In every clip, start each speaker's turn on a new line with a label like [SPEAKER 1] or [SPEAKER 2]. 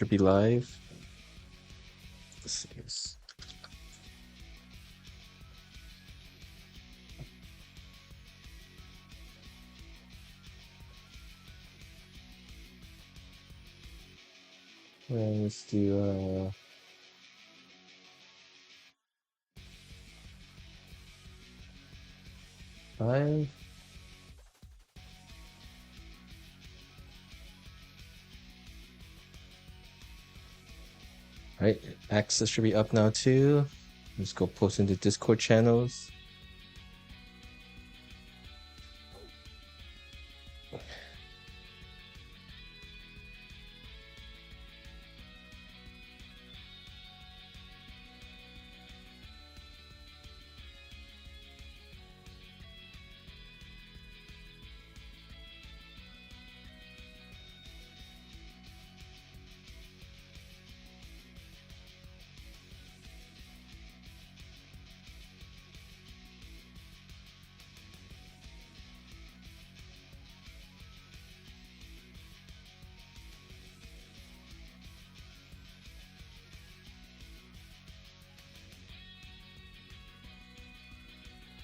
[SPEAKER 1] Should be live. Let's see. Let's do 5. All right, access should be up now too. Let's go post into Discord channels.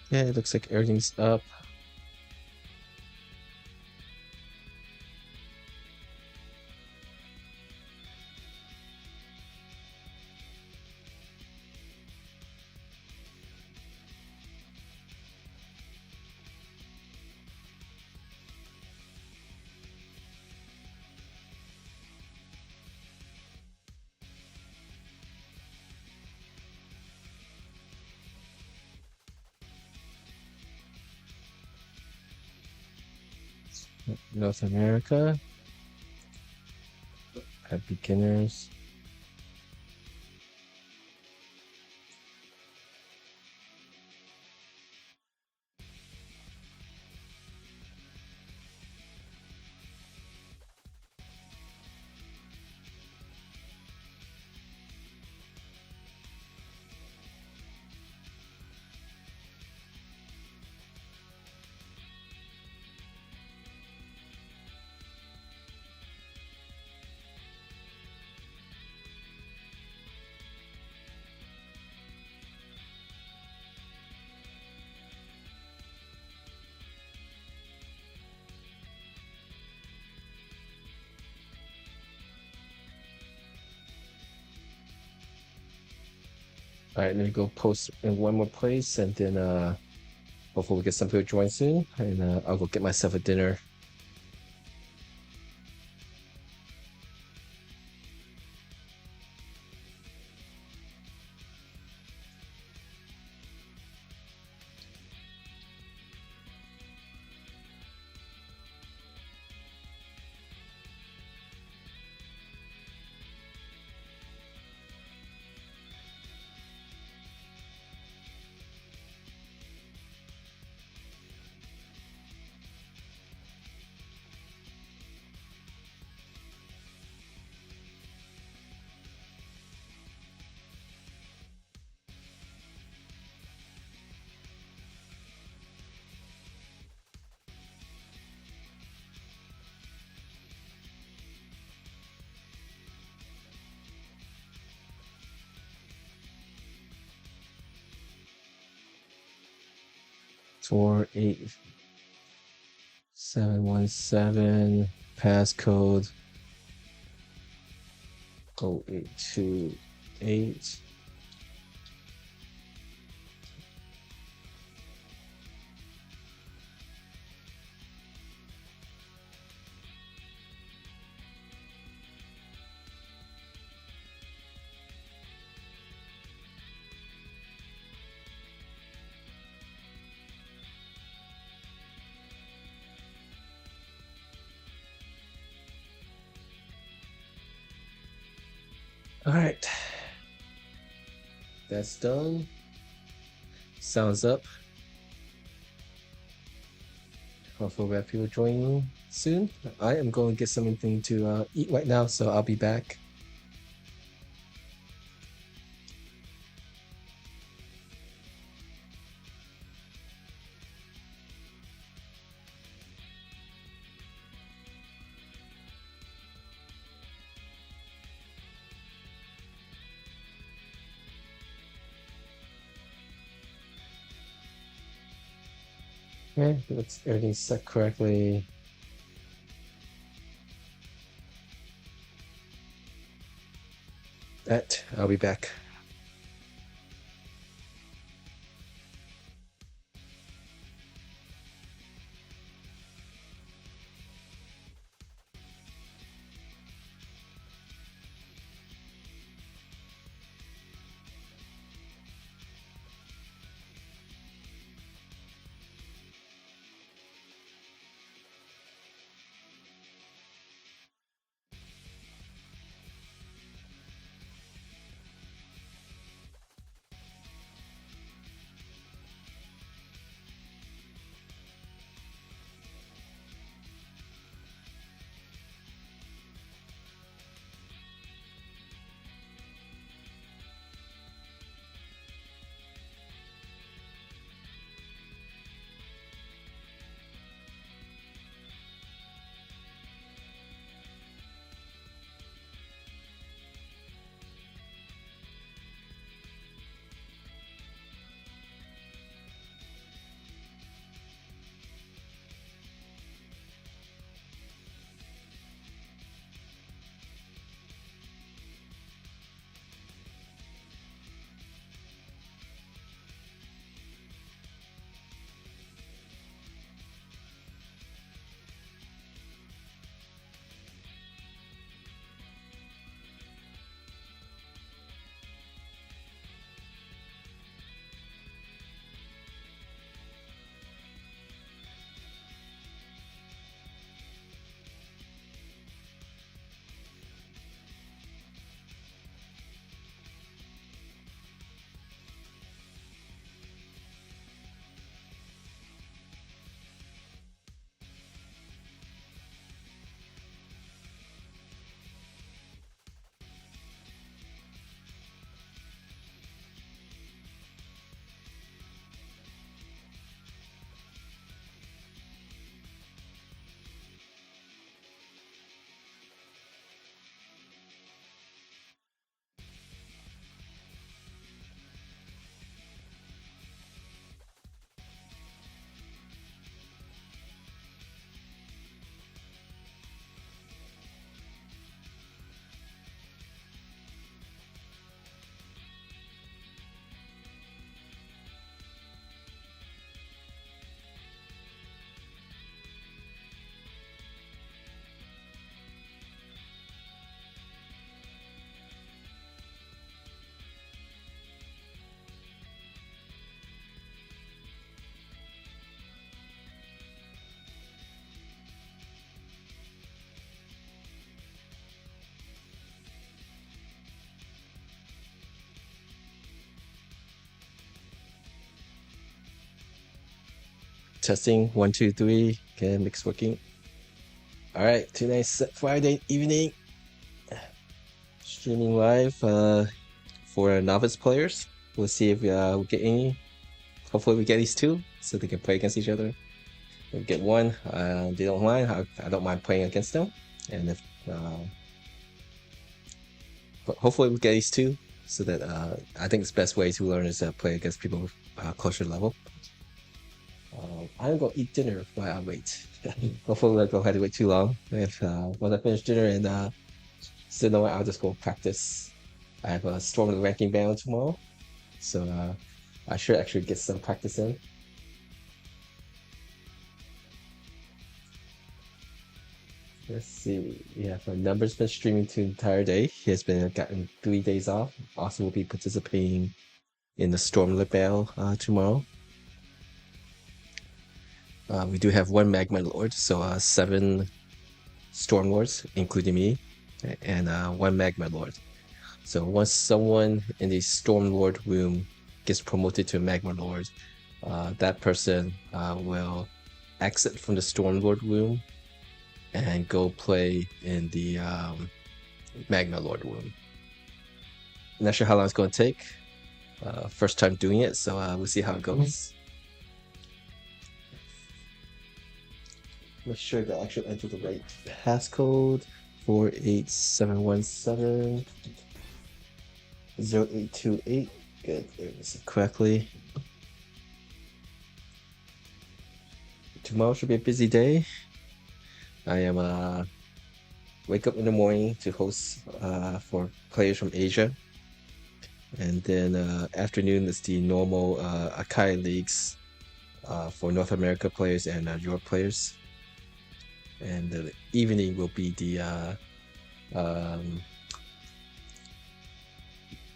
[SPEAKER 1] Yeah, it looks like everything's up. North America at beginners. All right, let me go post in one more place, and then hopefully we get some people join soon, and I'll go get myself a dinner. Four 8717 passcode 0828. All right, that's done. Sounds up. Hopefully we have people joining soon. I am going to get something to eat right now, so I'll be back. Okay, looks everything's set correctly. I'll be back. Testing 1, 2, 3. Okay, mix working. All right, tonight's Friday evening, streaming live for novice players. We'll see if we'll get any. Hopefully, we get these two so they can play against each other. If we get one, they don't mind. I don't mind playing against them. And if but hopefully, we get these two so that I think the best way to learn is play against people closer level. I'm gonna eat dinner while I wait. Hopefully, I don't have to wait too long. If once I finish dinner and still know I'll just go practice. I have a Storm the ranking battle tomorrow, so I should actually get some practice in. Let's see. Yeah, my number's been streaming the entire day. He has been gotten 3 days off. Also, will be participating in the Stormlit battle tomorrow. We do have one Magma Lord, so 7 Storm Lords, including me, and one Magma Lord. So once someone in the Storm Lord room gets promoted to a Magma Lord, that person will exit from the Storm Lord room and go play in the Magma Lord room. Not sure how long it's going to take. First time doing it, so we'll see how it goes. Make sure that I actually enter the right passcode. 48717 0828. Good, there it is correctly. Tomorrow should be a busy day. I am wake up in the morning to host for players from Asia, and then afternoon is the normal Akai leagues for North America players and Europe players, and the evening will be the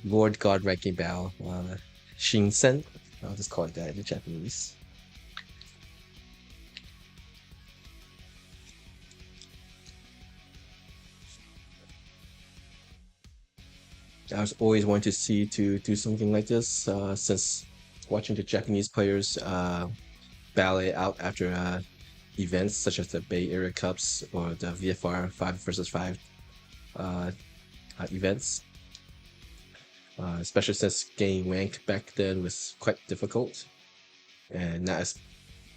[SPEAKER 1] Lord God ranking battle, Shinsen. I'll just call it that in the Japanese. I was always wanted to see to do something like this since watching the Japanese players battle it out after events such as the Bay Area Cups or the VFR 5 versus 5 events. Especially since gaining rank back then was quite difficult and not as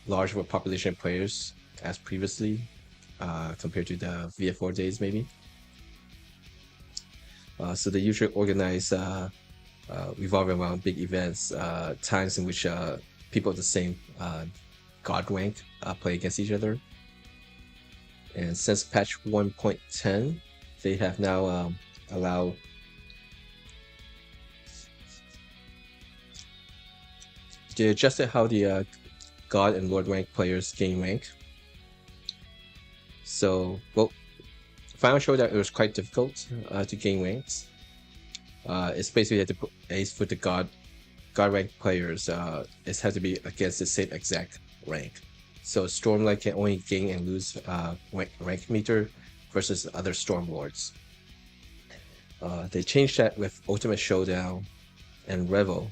[SPEAKER 1] large of a population of players as previously compared to the VF4 days maybe. So they usually organize revolving around big events, times in which people of the same god rank play against each other. And since patch 1.10, they have now allowed they adjusted how the god and lord rank players gain rank. So, well, Final showed that it was quite difficult to gain ranks. It's basically had to put ace for the god rank players. It has to be against the same exact rank. So Stormlight can only gain and lose rank meter versus other Storm Lords. They changed that with Ultimate Showdown and Revo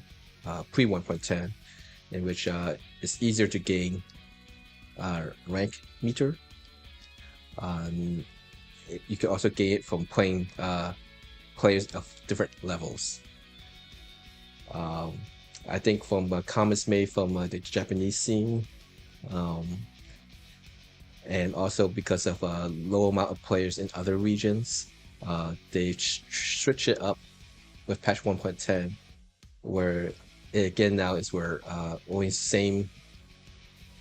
[SPEAKER 1] pre 1.10, in which it's easier to gain rank meter. You can also gain it from playing players of different levels. I think from comments made from the Japanese scene, and also because of a low amount of players in other regions, they switched it up with patch 1.10, where again now is where only same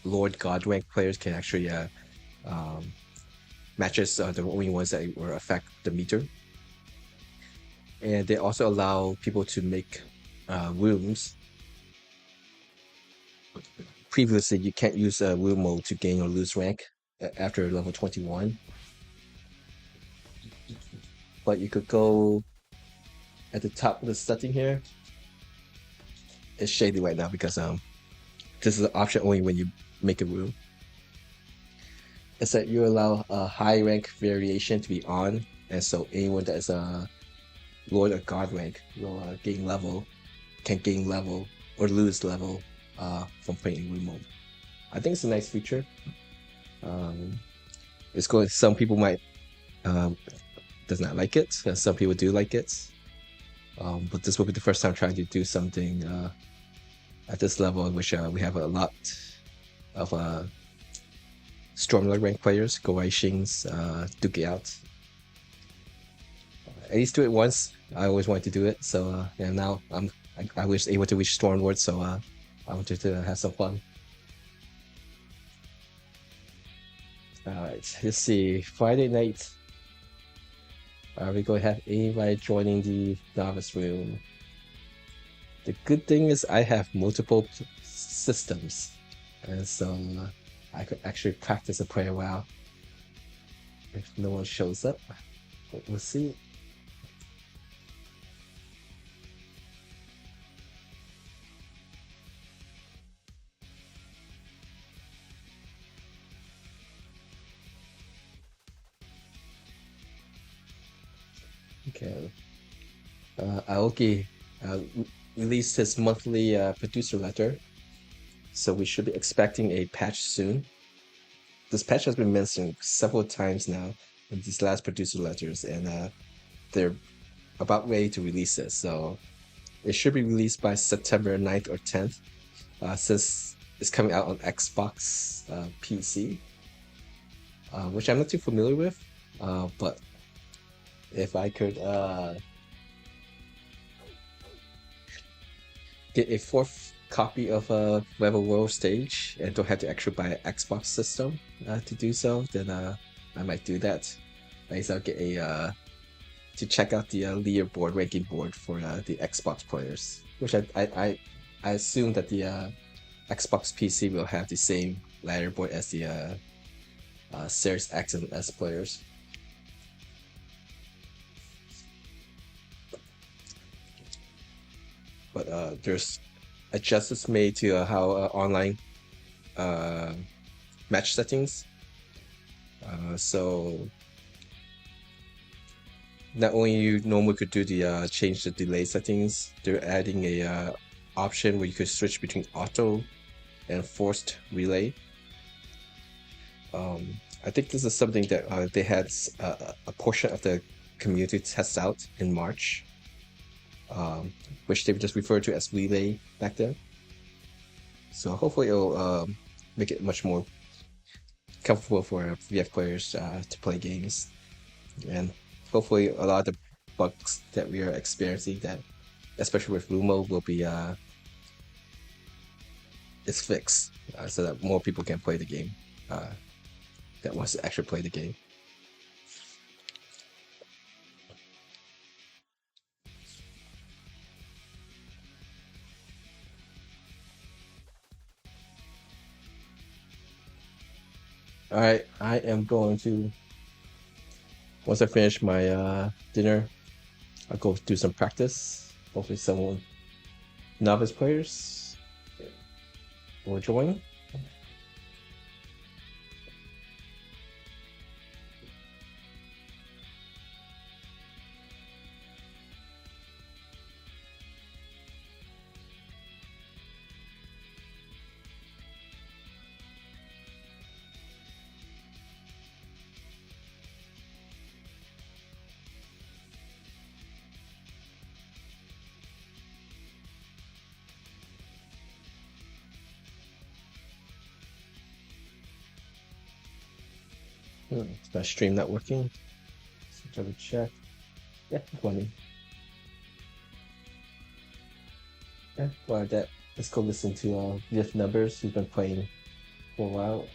[SPEAKER 1] Lord God rank players can actually matches are the only ones that will affect the meter. And they also allow people to make rooms. Previously, you can't use a room mode to gain or lose rank after level 21. But you could go at the top of the setting here. It's shady right now because this is an option only when you make a room. Is that you allow a high rank variation to be on, and so anyone that is a Lord or God rank will gain level or lose level from playing room mode. I think it's a nice feature. It's going. Some people might does not like it, and some people do like it. But this will be the first time trying to do something at this level, in which we have a lot of Stormlight rank players, Go Shings, duke it out. At least do it once. I always wanted to do it, so yeah. Now I was able to reach Stormlord, so I wanted to have some fun. All right, let's see. Friday night. Are we going to have anybody joining the novice room? The good thing is I have multiple systems, and so I could actually practice a prayer while if no one shows up. But we'll see. Okay. Aoki released his monthly producer letter, so we should be expecting a patch soon. This patch has been mentioned several times now in these last producer letters, and they're about ready to release it. So it should be released by September 9th or 10th, since it's coming out on Xbox PC, which I'm not too familiar with, but if I could get a copy of a level world stage and don't have to actually buy an Xbox system to do so, then I might do that. At least I'll get a to check out the leaderboard ranking board for the Xbox players, which I assume that the Xbox PC will have the same leaderboard as the Series X and S players. But there's adjustments made to how online match settings. So not only you normally could do the change the delay settings, they're adding a option where you could switch between auto and forced relay. I think this is something that they had a portion of the community test out in March, which they just referred to as relay back then. So hopefully it'll make it much more comfortable for VF players to play games, and hopefully a lot of the bugs that we are experiencing, that especially with Lumo, will be is fixed, so that more people can play the game that wants to actually play the game. All right, I am going to, once I finish my dinner, I'll go do some practice. Hopefully someone, novice players, will join. Is my stream not working? So double check. Yeah, it's funny. Yeah, well, that, let's go listen to VF Numbers, who's been playing for a while.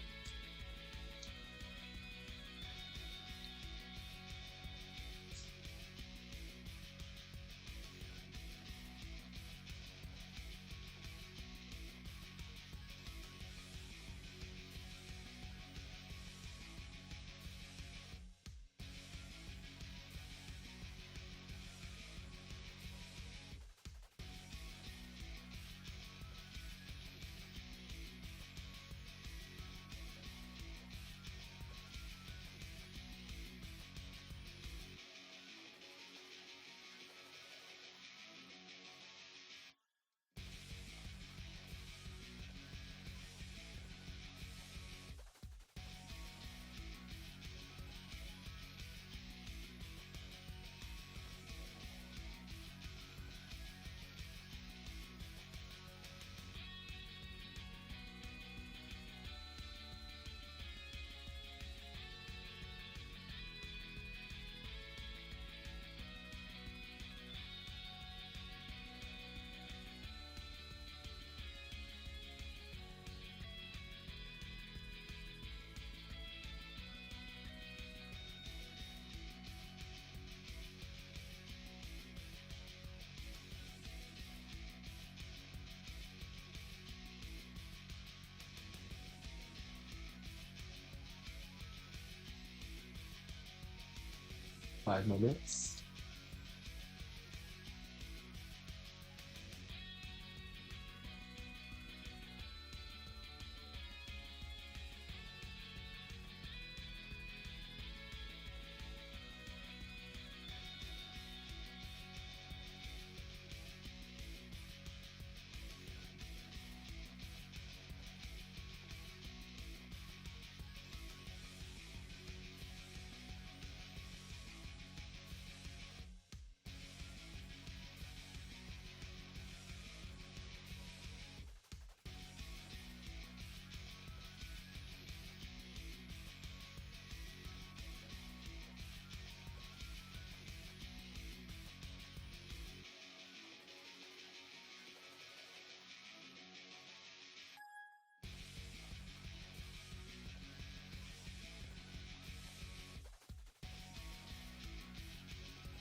[SPEAKER 1] Five more minutes.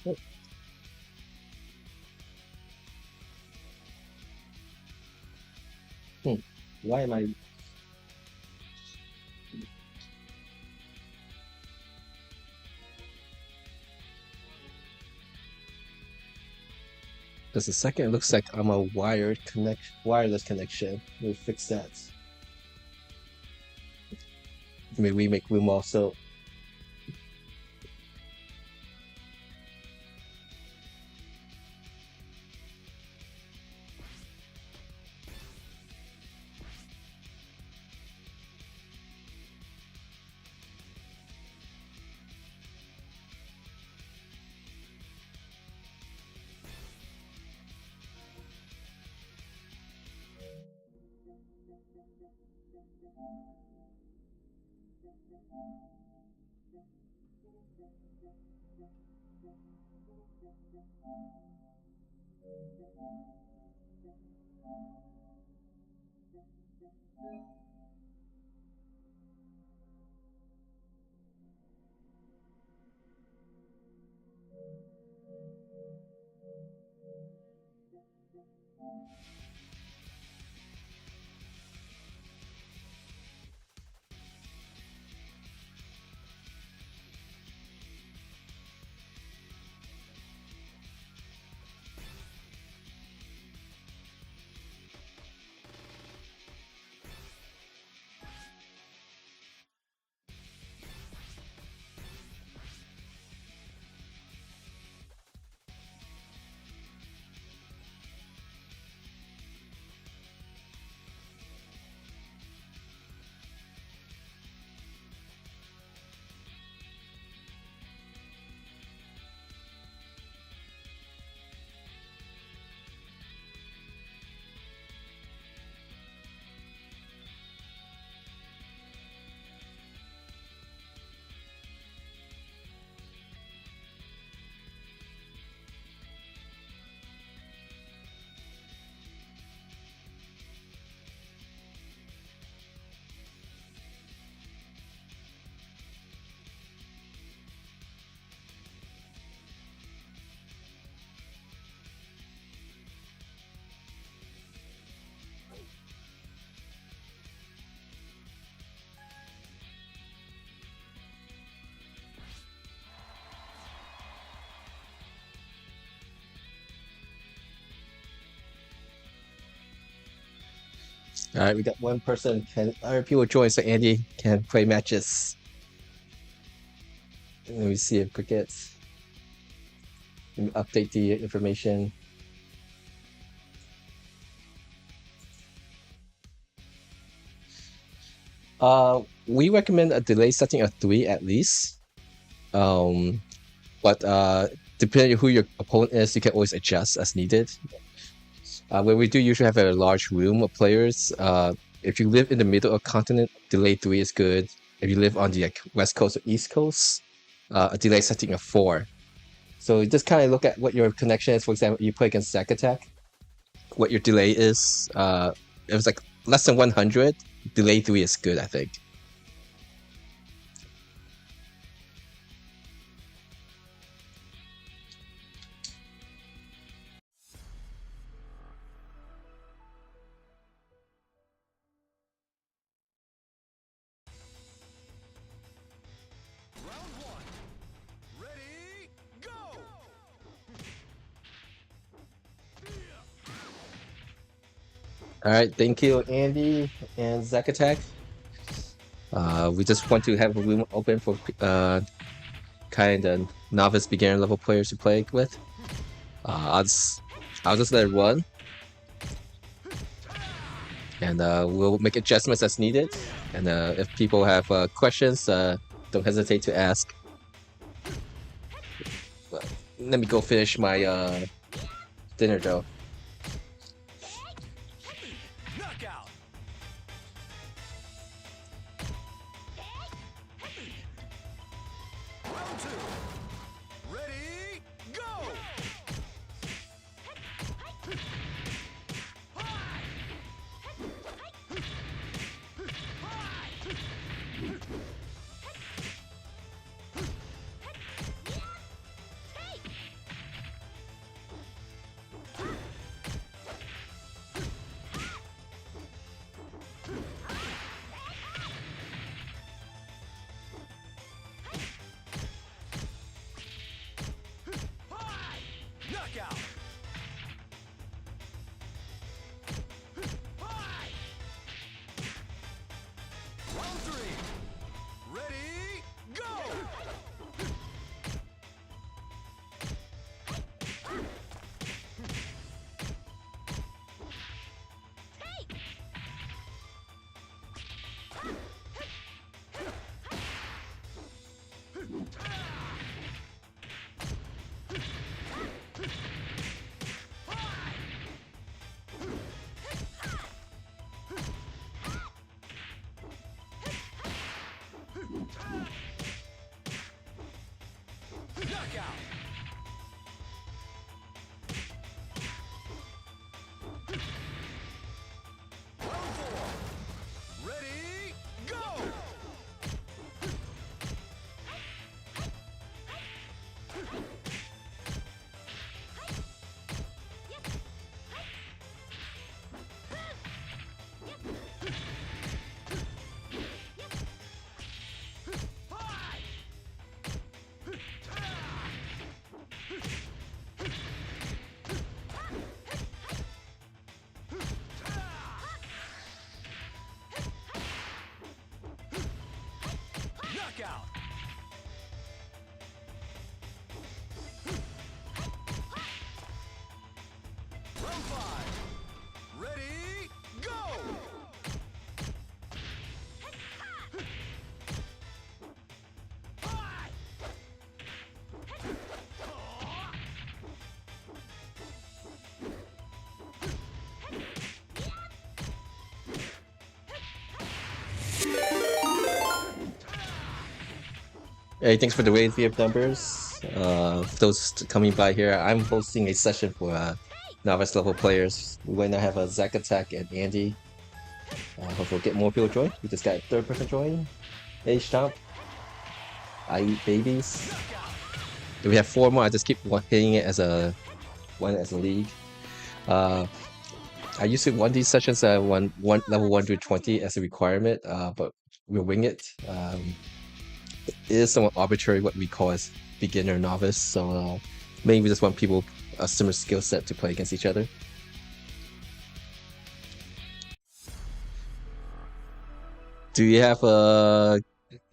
[SPEAKER 1] Hmm. Why am I? Just a second. It looks like I'm a wireless connection. We'll fix that. Maybe we make room also. All right, we got one person. Can other people join so Andy can play matches? Let me see if cricket. Let me update the information. We recommend a delay setting of 3 at least. But depending on who your opponent is, you can always adjust as needed. When we do usually have a large room of players, if you live in the middle of continent, delay 3 is good. If you live on the west coast or east coast, a delay setting of 4. So you just kind of look at what your connection is. For example, you play against Zack Attack, what your delay is. It was like less than 100. Delay 3 is good, I think. All right, thank you, Andy and Zack Attack. We just want to have a room open for kind of novice beginner level players to play with. I'll just let it run, and we'll make adjustments as needed. And if people have questions, don't hesitate to ask. But let me go finish my dinner though.
[SPEAKER 2] Ready, go!
[SPEAKER 1] Hey, thanks for the raid, VF numbers. For those coming by here, I'm hosting a session for novice level players. We right now have a Zack Attack and Andy. Hopefully we'll get more people join. We just got a third person join. Hey, Stomp. I eat babies. If we have 4 more, I just keep hitting it as a league. I used to run these sessions at level 120 as a requirement, but we'll wing it. It is somewhat arbitrary what we call as beginner novice, so maybe we just want people a similar skill set to play against each other. Do you have a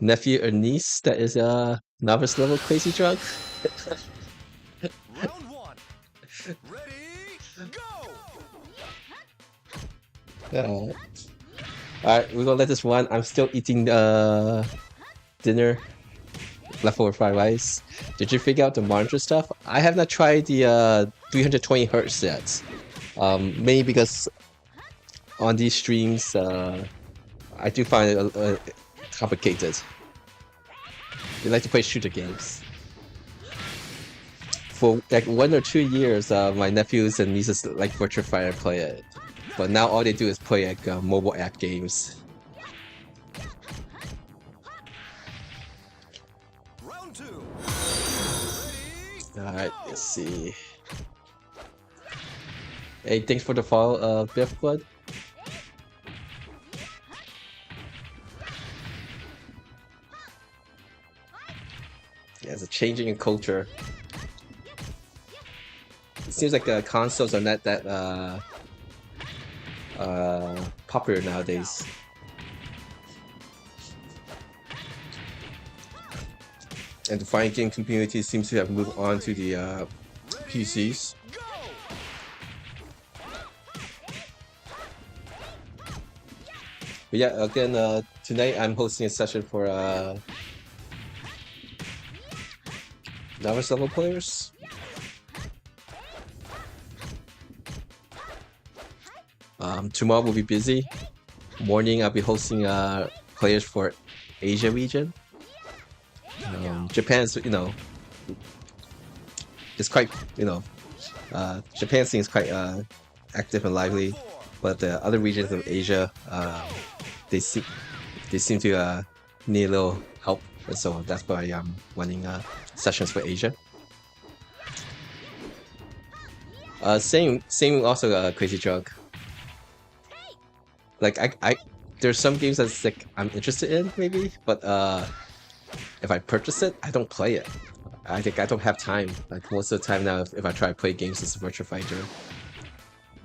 [SPEAKER 1] nephew or niece that is a novice level crazy drug?
[SPEAKER 2] Round 1. Ready, go!
[SPEAKER 1] Alright, we're gonna let this run. I'm still eating dinner, leftover fried rice. Did you figure out the monitor stuff? I have not tried the 320 Hz yet. Mainly because on these streams, I do find it complicated. They like to play shooter games. For like 1 or 2 years, my nephews and nieces like Virtua Fighter play it. But now all they do is play like mobile app games.
[SPEAKER 2] Round 2.
[SPEAKER 1] Alright, let's see. Hey, thanks for the follow, Biff Blood. Yeah, it's a changing in culture. It seems like consoles are not that popular nowadays. And the fighting game community seems to have moved on to the PCs. But yeah, again, tonight I'm hosting a session for novice level players. Tomorrow we'll be busy. Morning I'll be hosting players for Asia region. Japan's, it's quite, Japan seems quite active and lively, but the other regions of Asia, they seem to need a little help, and so that's why I'm running sessions for Asia. Same also Crazy Drug. Like there's some games that's like I'm interested in maybe, but if I purchase it, I don't play it. I think I don't have time. Like most of the time now, if I try to play games, it's Virtua Fighter,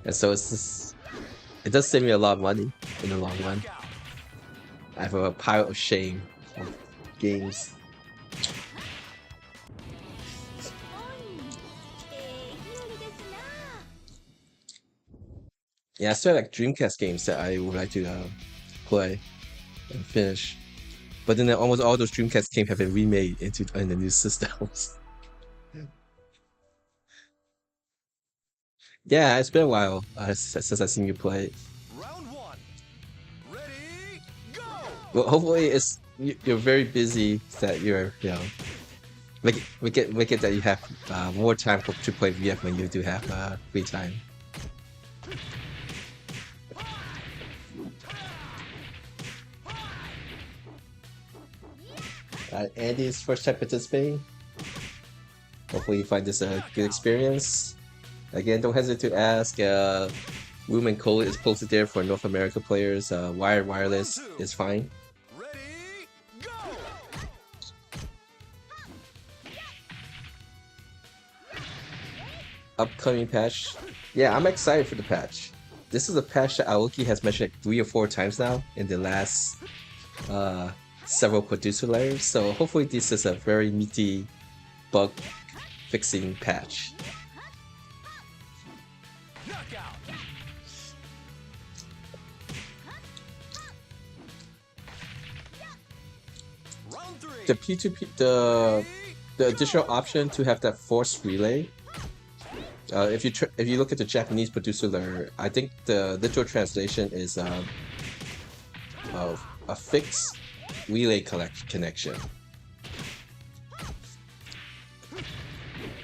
[SPEAKER 1] and so it's just, it does save me a lot of money in the long run. I have a pile of shame of games. Yeah, I still have like Dreamcast games that I would like to play and finish. But then almost all those Dreamcast games have been remade in the new systems. Yeah, it's been a while since I've seen you play.
[SPEAKER 2] Round 1. Ready, go!
[SPEAKER 1] Well, hopefully you're very busy that you're, make it that you have more time to play VF when you do have free time. Andy's first time participating. Hopefully you find this a good experience. Again, don't hesitate to ask. Room and code is posted there for North America players. Wired, wireless is fine.
[SPEAKER 2] Ready, go!
[SPEAKER 1] Upcoming patch. Yeah, I'm excited for the patch. This is a patch that Aoki has mentioned like 3 or 4 times now in the last several producer layers. So hopefully this is a very meaty bug fixing patch.
[SPEAKER 2] Knockout. Round 3.
[SPEAKER 1] The P2P, the additional option to have that force relay. If you look at the Japanese producer, I think the literal translation is a fixed relay connection.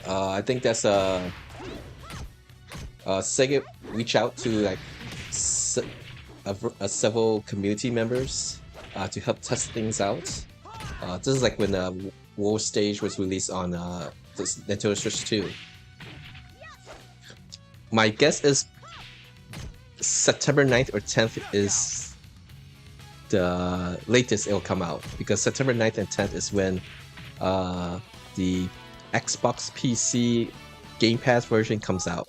[SPEAKER 1] I think that's SEGA reach out to like several community members to help test things out. This is like when the World Stage was released on this Nintendo Switch 2. My guess is September 9th or 10th is the latest it'll come out, because September 9th and 10th is when the Xbox PC Game Pass version comes out.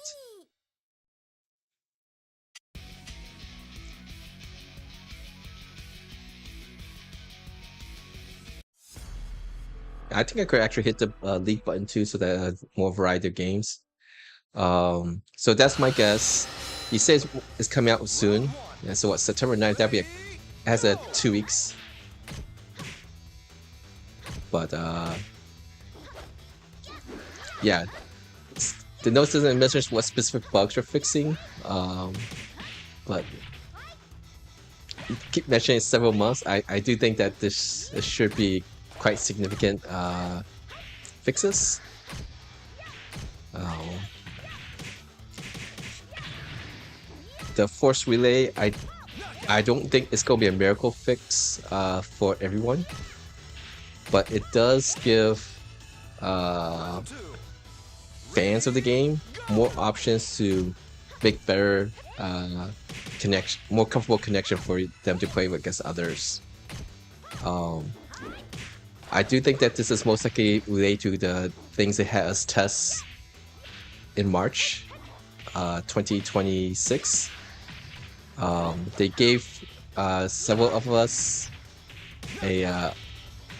[SPEAKER 1] I think I could actually hit the league button too, so that I have more variety of games. So that's my guess. He says it's coming out soon. Yeah, so what, September 9th, that'll be has a 2 weeks. But yeah, the notes doesn't mention what specific bugs we're fixing. But you keep mentioning several months. I do think that this should be quite significant fixes. The force relay, I don't think it's gonna be a miracle fix for everyone, but it does give fans of the game more options to make better connection, more comfortable connection for them to play against others. I do think that this is most likely related to the things they had us test in March 2026. They gave several of us a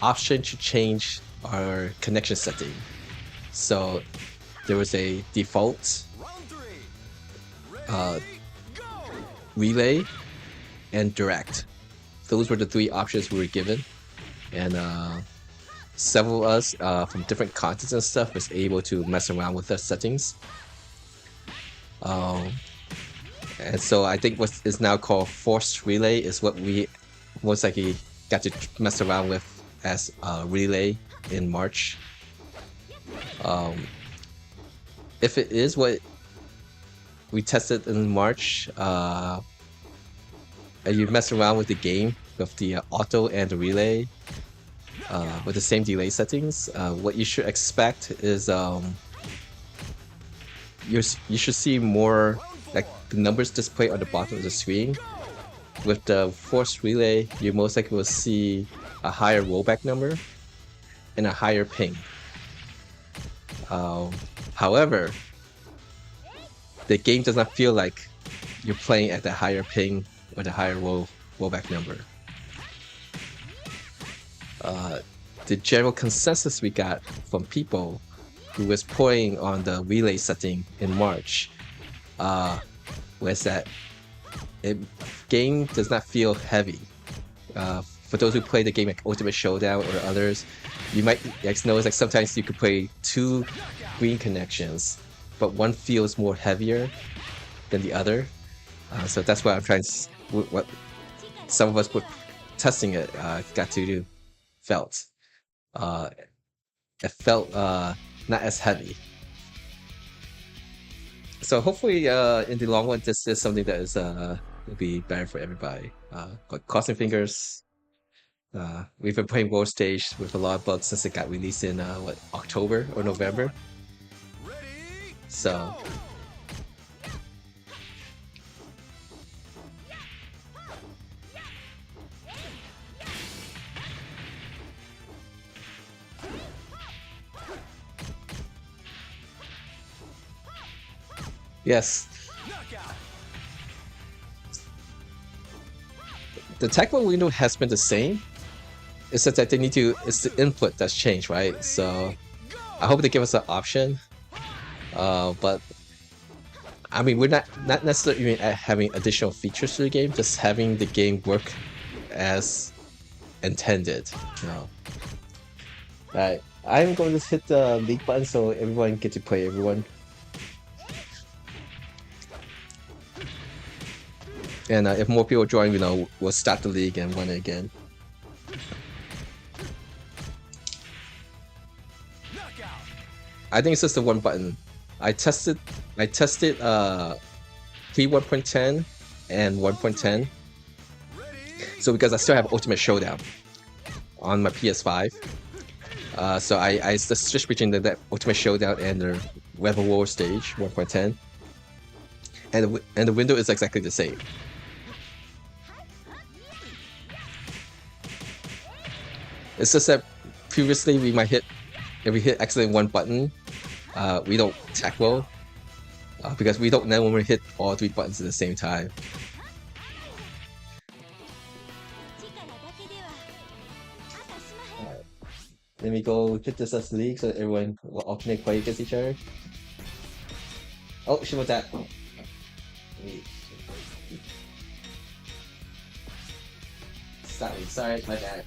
[SPEAKER 1] option to change our connection setting. So there was a default relay and direct. Those were the 3 options we were given, and several of us from different continents and stuff was able to mess around with the settings. And so I think what is now called forced relay is what we most likely got to mess around with as relay in March. If it is what we tested in March, and you mess around with the game with the auto and the relay with the same delay settings, what you should expect is you should see more like the numbers displayed on the bottom of the screen. With the forced relay, you most likely will see a higher rollback number and a higher ping. However, the game does not feel like you're playing at the higher ping or the higher rollback number. The general consensus we got from people who was playing on the relay setting in March was that game does not feel heavy. For those who play the game like Ultimate Showdown or others, you might notice like sometimes you could play 2 green connections, but one feels more heavier than the other. So that's what I'm trying to, what some of us were testing it got to do, felt. It felt not as heavy. So hopefully in the long run this is something that is will be better for everybody. But crossing fingers. We've been playing World Stage with a lot of bugs since it got released in October or November. So yes. The technical window has been the same. It's just that it's the input that's changed, right? So I hope they give us an option. But I mean, we're not necessarily even having additional features to the game, just having the game work as intended. You know. Alright, I'm going to hit the league button so everyone get to play everyone. And if more people join, you know, we'll start the league and run it again. I think it's just the one button. I tested pre 1.10 and 1.10. So because I still have Ultimate Showdown on my PS5, so I just switched between the Ultimate Showdown and the Rebel War stage 1.10, and the window is exactly the same. It's just that previously we might hit, if we hit accidentally one button, we don't tackle because we don't know when we hit all three buttons at the same time. Alright. Let me go hit this as league so everyone will alternate play against each other. Oh, shit, what's that? Sorry, my bad.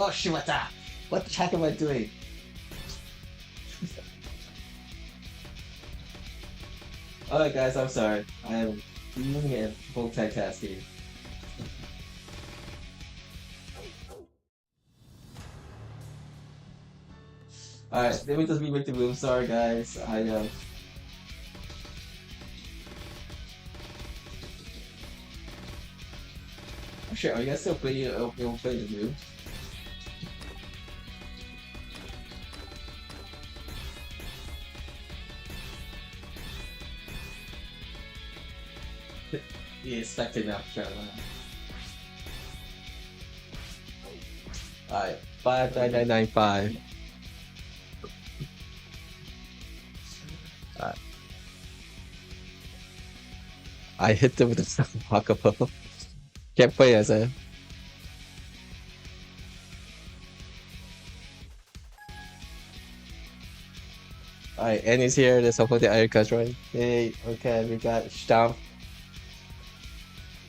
[SPEAKER 1] Oh, Shimata! What the heck am I doing? Alright guys, I'm sorry. I am doing it multitasking. Alright, let me just remake the room. Sorry guys. Oh shit, are you guys still playing the room? Yeah, expected now, Alright, 59995. I hit them with the Hakabo. Can't play as a. Alright, Annie's here. Let's hope the Iron Cuts right. Hey, okay, we got Stamp.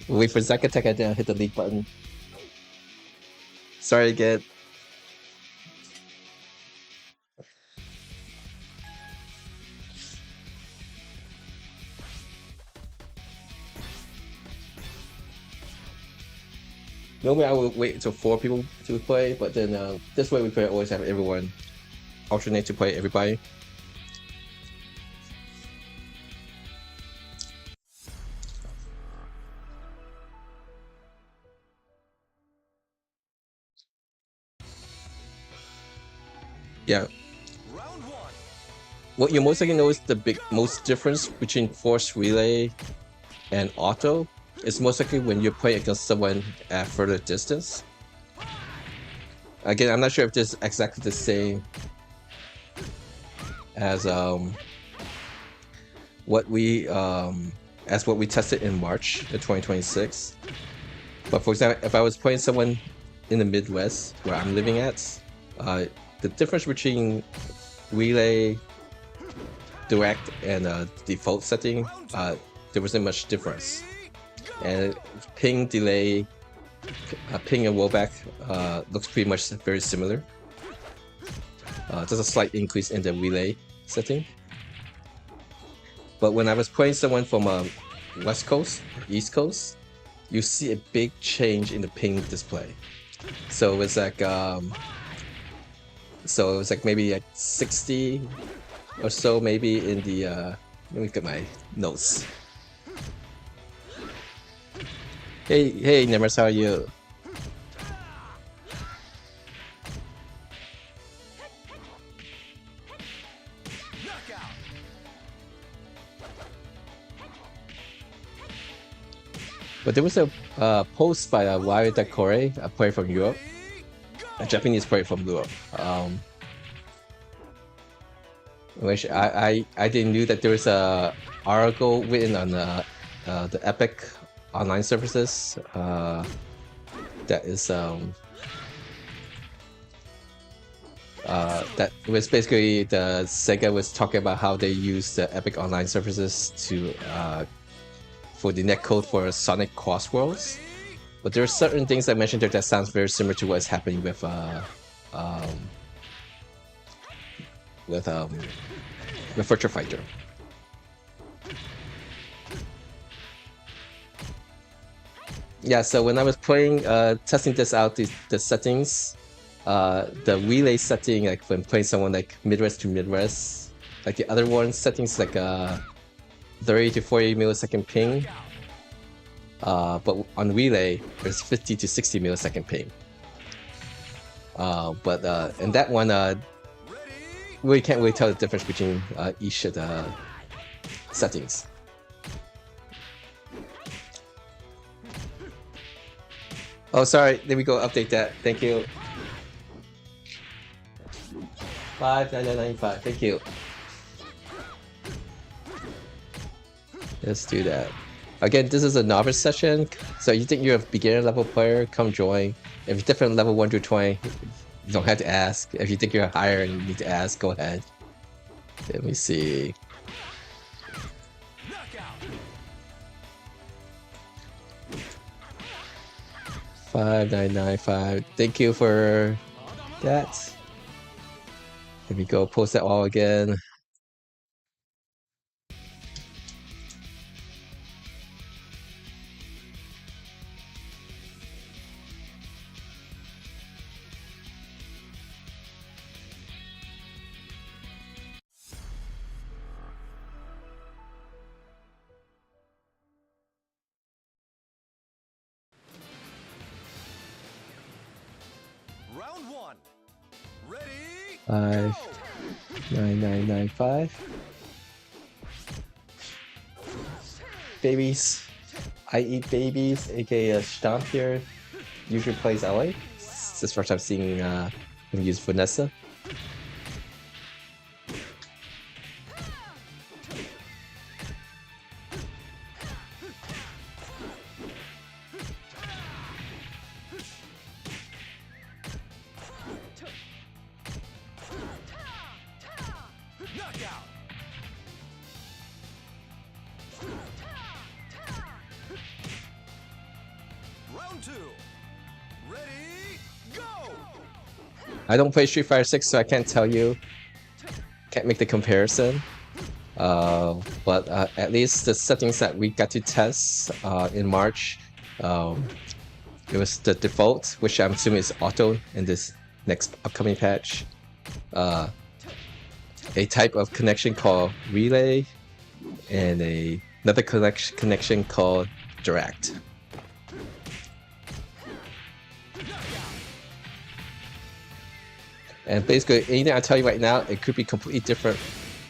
[SPEAKER 1] Wait for Zack attack and then hit the league button. Sorry again. Normally I would wait until 4 people to play, but then this way we could always have everyone alternate to play everybody. Yeah. What you most likely know is the most difference between force relay and auto is most likely when you play against someone at further distance. Again, I'm not sure if this is exactly the same as what we tested in March of 2026. But for example, if I was playing someone in the Midwest where I'm living at, the difference between relay, direct, and default setting, there wasn't much difference. And ping, delay, ping and rollback looks pretty much very similar. There's a slight increase in the relay setting. But when I was playing someone from West Coast, East Coast, you see a big change in the ping display. So it's like maybe like 60 or so, maybe in the let me get my notes. Hey, Nemers, how are you? But there was a post by Wire Decore, a player from Europe, a Japanese player from Europe. Which I didn't know that there was a article written on the Epic online services. That is that was basically the Sega was talking about how they use the Epic Online services to for the netcode for Sonic Cross Worlds. But there are certain things I mentioned there that sounds very similar to what's happening with Virtua Fighter. Yeah, so when I was playing, testing this out, the settings, the relay setting, like when playing someone like mid-res to mid-res, like the other one settings like 30 to 40 millisecond ping. But on relay, there's 50 to 60 millisecond ping. And that one, we can't really tell the difference between each of the settings. Oh, sorry. There we go. Update that. Thank you. 59995. Thank you. Let's do that. Again, this is a novice session, so you think you're a beginner level player, come join. If you're different level 1 through 20, you don't have to ask. If you think you're higher and you need to ask, go ahead. Let me see. $5,995. Thank you for that. Here we go. Post that all again.
[SPEAKER 2] Round 1. Ready?
[SPEAKER 1] 59995. Babies. I eat babies, aka Stomp here. Usually plays LA. This is the first time seeing him use Vanessa.
[SPEAKER 2] Knockout. Round 2. Ready? Go.
[SPEAKER 1] I don't play Street Fighter 6, so I can't tell you. Can't make the comparison. But at least the settings that we got to test in March, it was the default, which I'm assuming is auto in this next upcoming patch. A type of connection called relay, and another connection called direct. And basically, anything I tell you right now, it could be completely different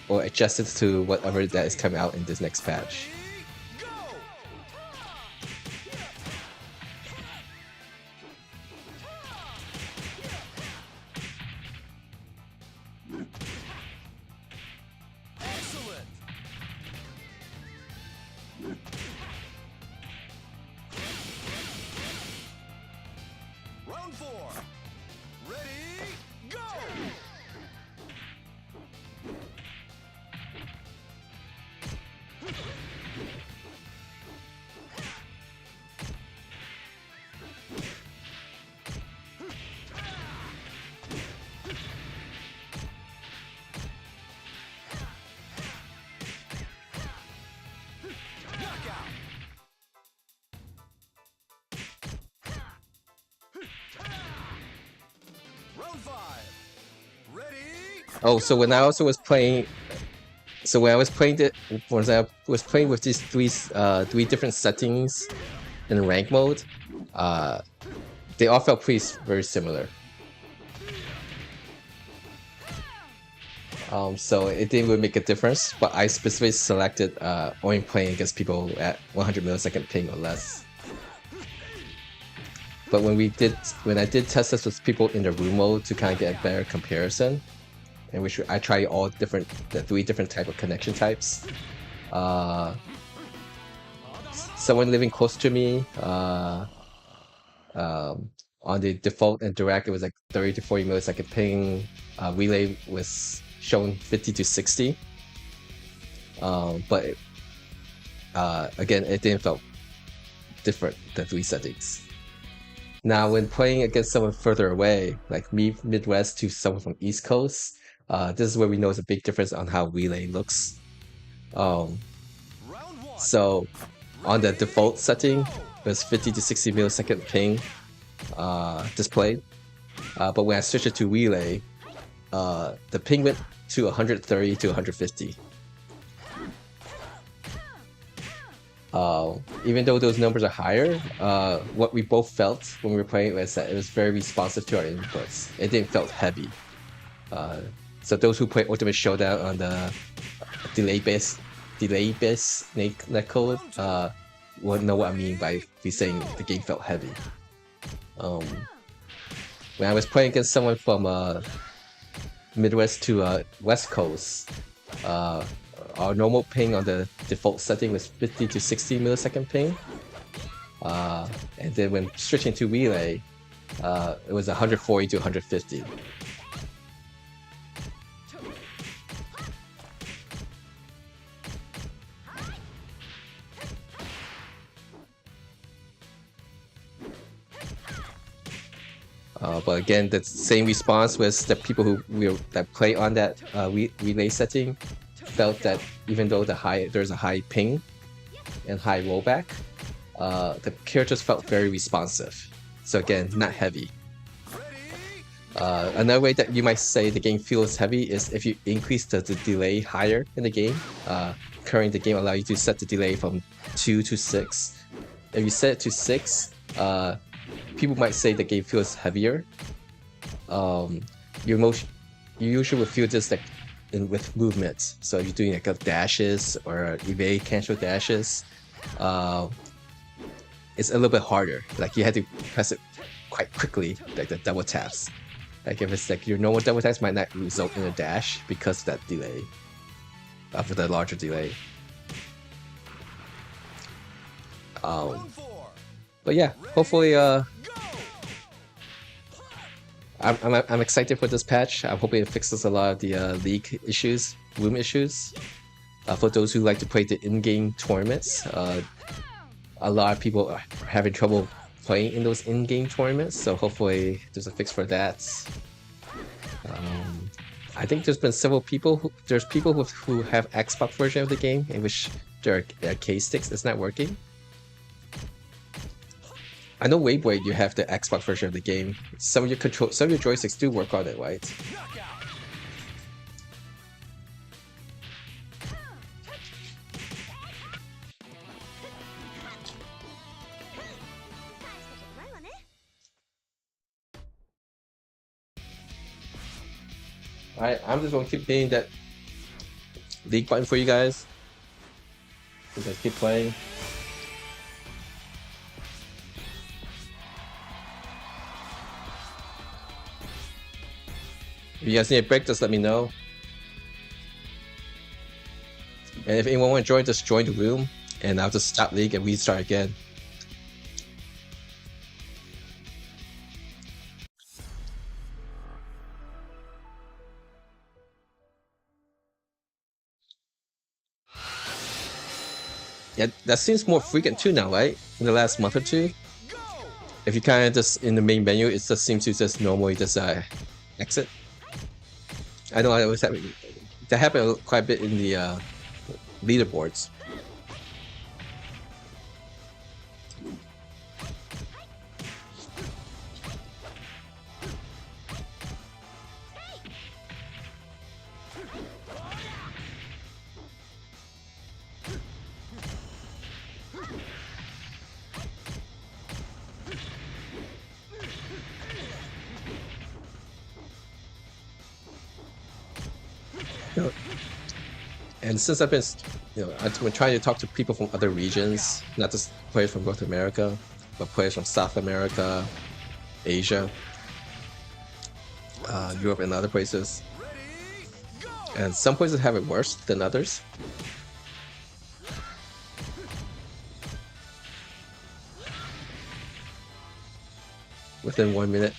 [SPEAKER 1] or adjusted to whatever that is coming out in this next patch.
[SPEAKER 2] Excellent. Round 4. Ready? Go. Knockout. Round 5. Ready?
[SPEAKER 1] Oh, so when I also was playing, when I was playing with these three different settings in rank mode, they all felt very similar. So it didn't really make a difference, but I specifically selected only playing against people at 100 millisecond ping or less. But when I did test this with people in the room mode to kind of get a better comparison, in which I tried the 3 different type of connection types. someone living close to me, on the default and direct, it was like 30 to 40 millisecond ping. Relay was shown 50 to 60. But again, it didn't feel different, the three settings. Now, when playing against someone further away, like me, Midwest, to someone from East Coast, this is where we know it's a big difference on how relay looks. So on the default setting, it was 50 to 60 millisecond ping displayed. But when I switched it to relay, the ping went to 130 to 150. Even though those numbers are higher, what we both felt when we were playing was that it was very responsive to our inputs. It didn't felt heavy. So those who play Ultimate Showdown on the delay-based netcode will know what I mean by me saying the game felt heavy. When I was playing against someone from Midwest to West Coast, our normal ping on the default setting was 50 to 60 millisecond ping. And then when switching to relay, it was 140 to 150. But again, the same response was the people that play on that relay setting felt that even though there's a high ping and high rollback, the characters felt very responsive. So again, not heavy. Another way that you might say the game feels heavy is if you increase the delay higher in the game. Currently, the game allows you to set the delay from 2 to 6. If you set it to 6, people might say the game feels heavier. You usually will feel this like with movements. So if you're doing like dashes or evade cancel dashes, it's a little bit harder. Like you had to press it quite quickly, like the double taps. Like if it's like your normal double taps might not result in a dash because of that delay, for the larger delay. But yeah, hopefully, I'm excited for this patch. I'm hoping it fixes a lot of the league issues, room issues. For those who like to play the in-game tournaments, a lot of people are having trouble playing in those in-game tournaments. So hopefully, there's a fix for that. I think there's been several people. There's people who have Xbox version of the game in which their arcade sticks is not working. I know Weekday, you have the Xbox version of the game. Some of your joysticks do work on it, right? Alright, I'm just gonna keep hitting that league button for you guys. You guys keep playing. If you guys need a break, just let me know. And if anyone want to join, just join the room, and I'll just stop league and restart again. Yeah, that seems more frequent too now, right? In the last month or two. If you kind of just in the main menu, it just seems to just normally just exit. I know that happened quite a bit in the leaderboards. And since I've been, I've been trying to talk to people from other regions, not just players from North America, but players from South America, Asia, Europe, and other places. And some places have it worse than others. within 1 minute.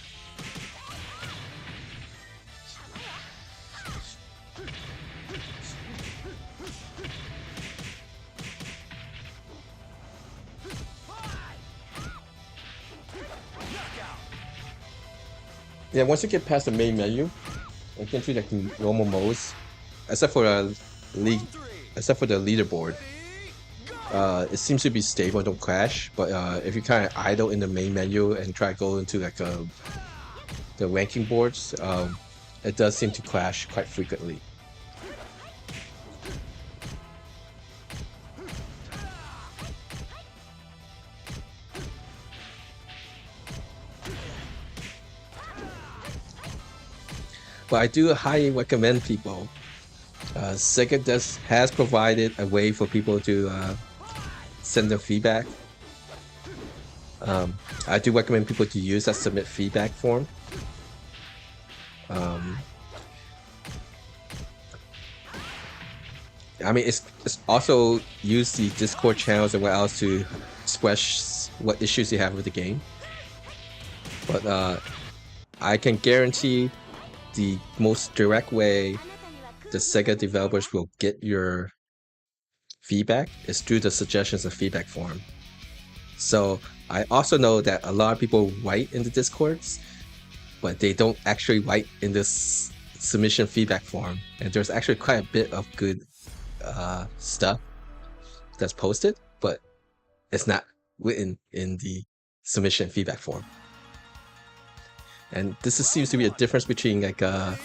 [SPEAKER 1] Yeah, once you get past the main menu, you can do like normal modes, except for league, except for the leaderboard. It seems to be stable and don't crash. But if you kind of idle in the main menu and try to go into like the ranking boards, it does seem to crash quite frequently. But I do highly recommend people. SEGA has provided a way for people to send their feedback. I do recommend people to use that submit feedback form. I mean, it's also use the Discord channels and what else to express what issues you have with the game. But I can guarantee the most direct way the SEGA developers will get your feedback is through the suggestions and feedback form. So I also know that a lot of people write in the Discords, but they don't actually write in this submission feedback form. And there's actually quite a bit of good stuff that's posted, but it's not written in the submission feedback form. And this seems to be a difference between like the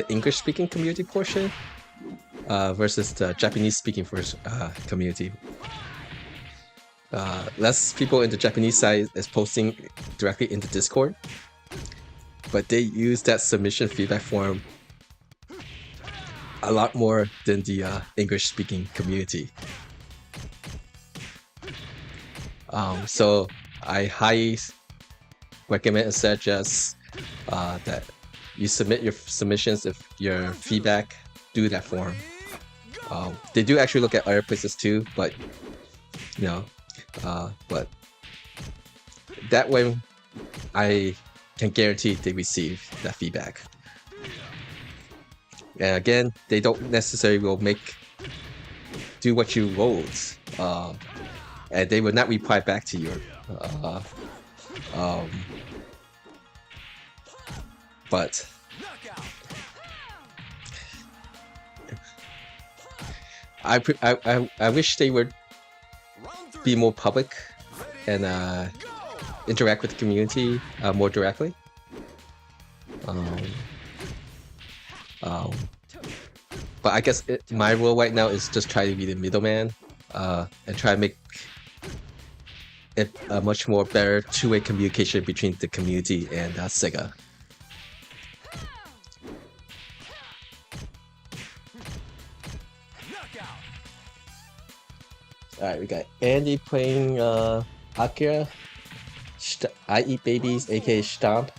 [SPEAKER 1] English-speaking community portion versus the Japanese-speaking community. Less people in the Japanese side is posting directly into Discord, but they use that submission feedback form a lot more than the English-speaking community. So I highly recommend and suggest that you submit your submissions if your feedback through that form. They do actually look at other places too, but you know, but that way I can guarantee they receive that feedback. And again, they don't necessarily will do what you wrote, and they will not reply back to you. But I wish they would be more public and interact with the community more directly. But I guess my role right now is just try to be the middleman and try to make it a much more better two-way communication between the community and SEGA. Alright, we got Andy playing Akira, I Eat Babies, aka Stomp,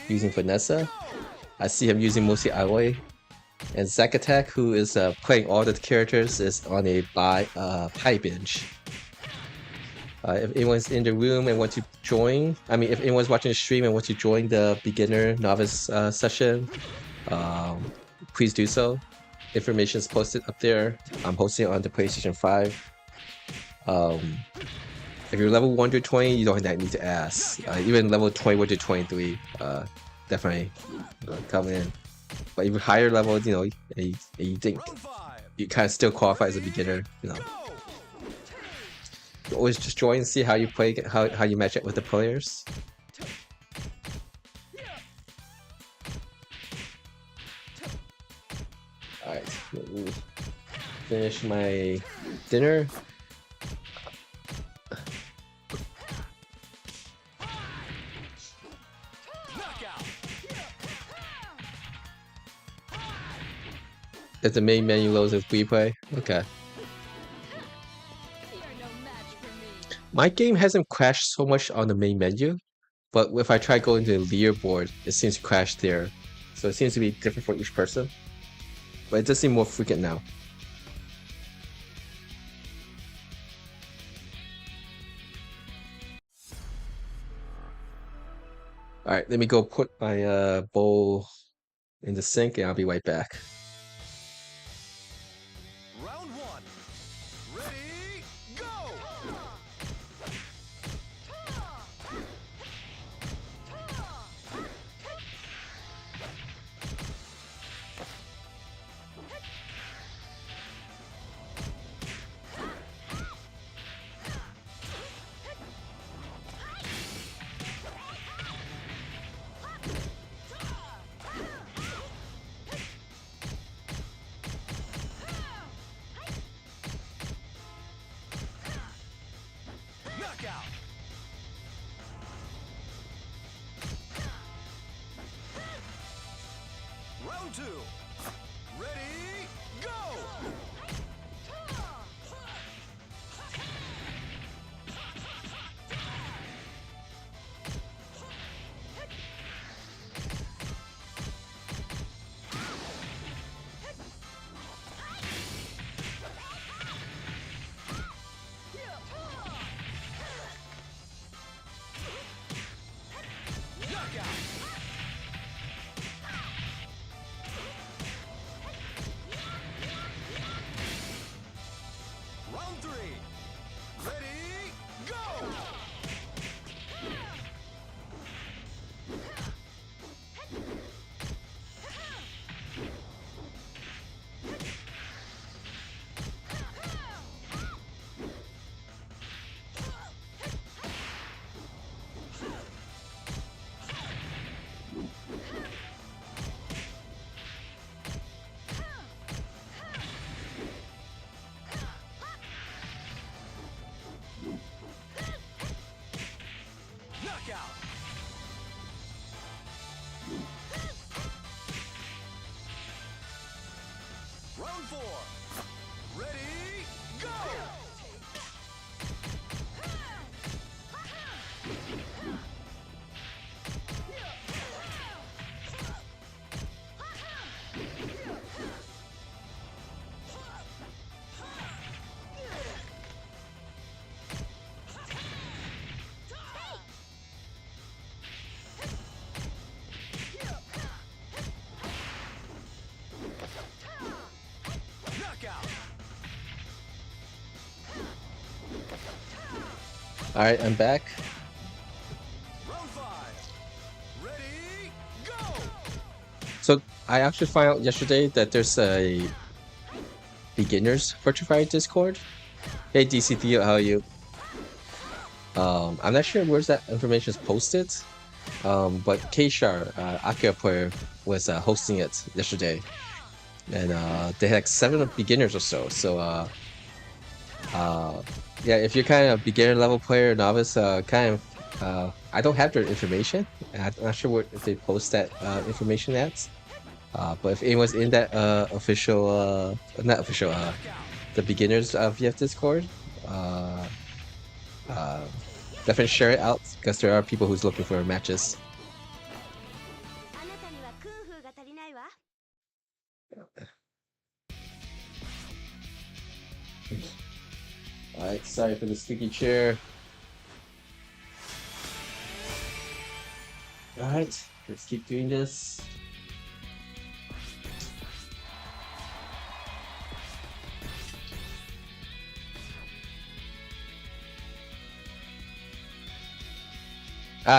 [SPEAKER 1] using Vanessa. I see him using mostly Aoi. And Zack Attack, who is playing all the characters, is on a pie binge. If anyone's in the room and want to join, if anyone's watching the stream and wants to join the beginner novice session, please do so. Information is posted up there. I'm hosting it on the PlayStation 5. If you're level 120, you don't need to ask. Even level 21 to 23, definitely come in. But if you're higher level, and you think you kind of still qualify as a beginner, you always just join and see how you play, how you match up with the players. Alright, let me finish my dinner. If the main menu loads with replay, okay. My game hasn't crashed so much on the main menu, but if I try going to the leaderboard, it seems to crash there. So it seems to be different for each person. But it does seem more frequent now. All right, let me go put my bowl in the sink, and I'll be right back.
[SPEAKER 2] Round one. Ready, go! Knockout! Round two. Ready, go! Knockout! Round three. Ready, go! Knockout! Round four. Ready, go! Knockout!
[SPEAKER 1] All right, I'm back.
[SPEAKER 2] Round five. Ready, go!
[SPEAKER 1] So I actually found out yesterday that there's a beginners Virtua Fighter Discord. Hey DCT, how are you? I'm not sure where's that information is posted. But K-Shar, Akira player, was hosting it yesterday, and they had like 7 beginners or so. So yeah, if you're kind of beginner level player, novice, kind of, I don't have their information. I'm not sure if they post that information at. But if anyone's in that official, not official, the beginners VF Discord, definitely share it out because there are people who's looking for matches. Alright, sorry for the squeaky chair. Alright, let's keep doing this.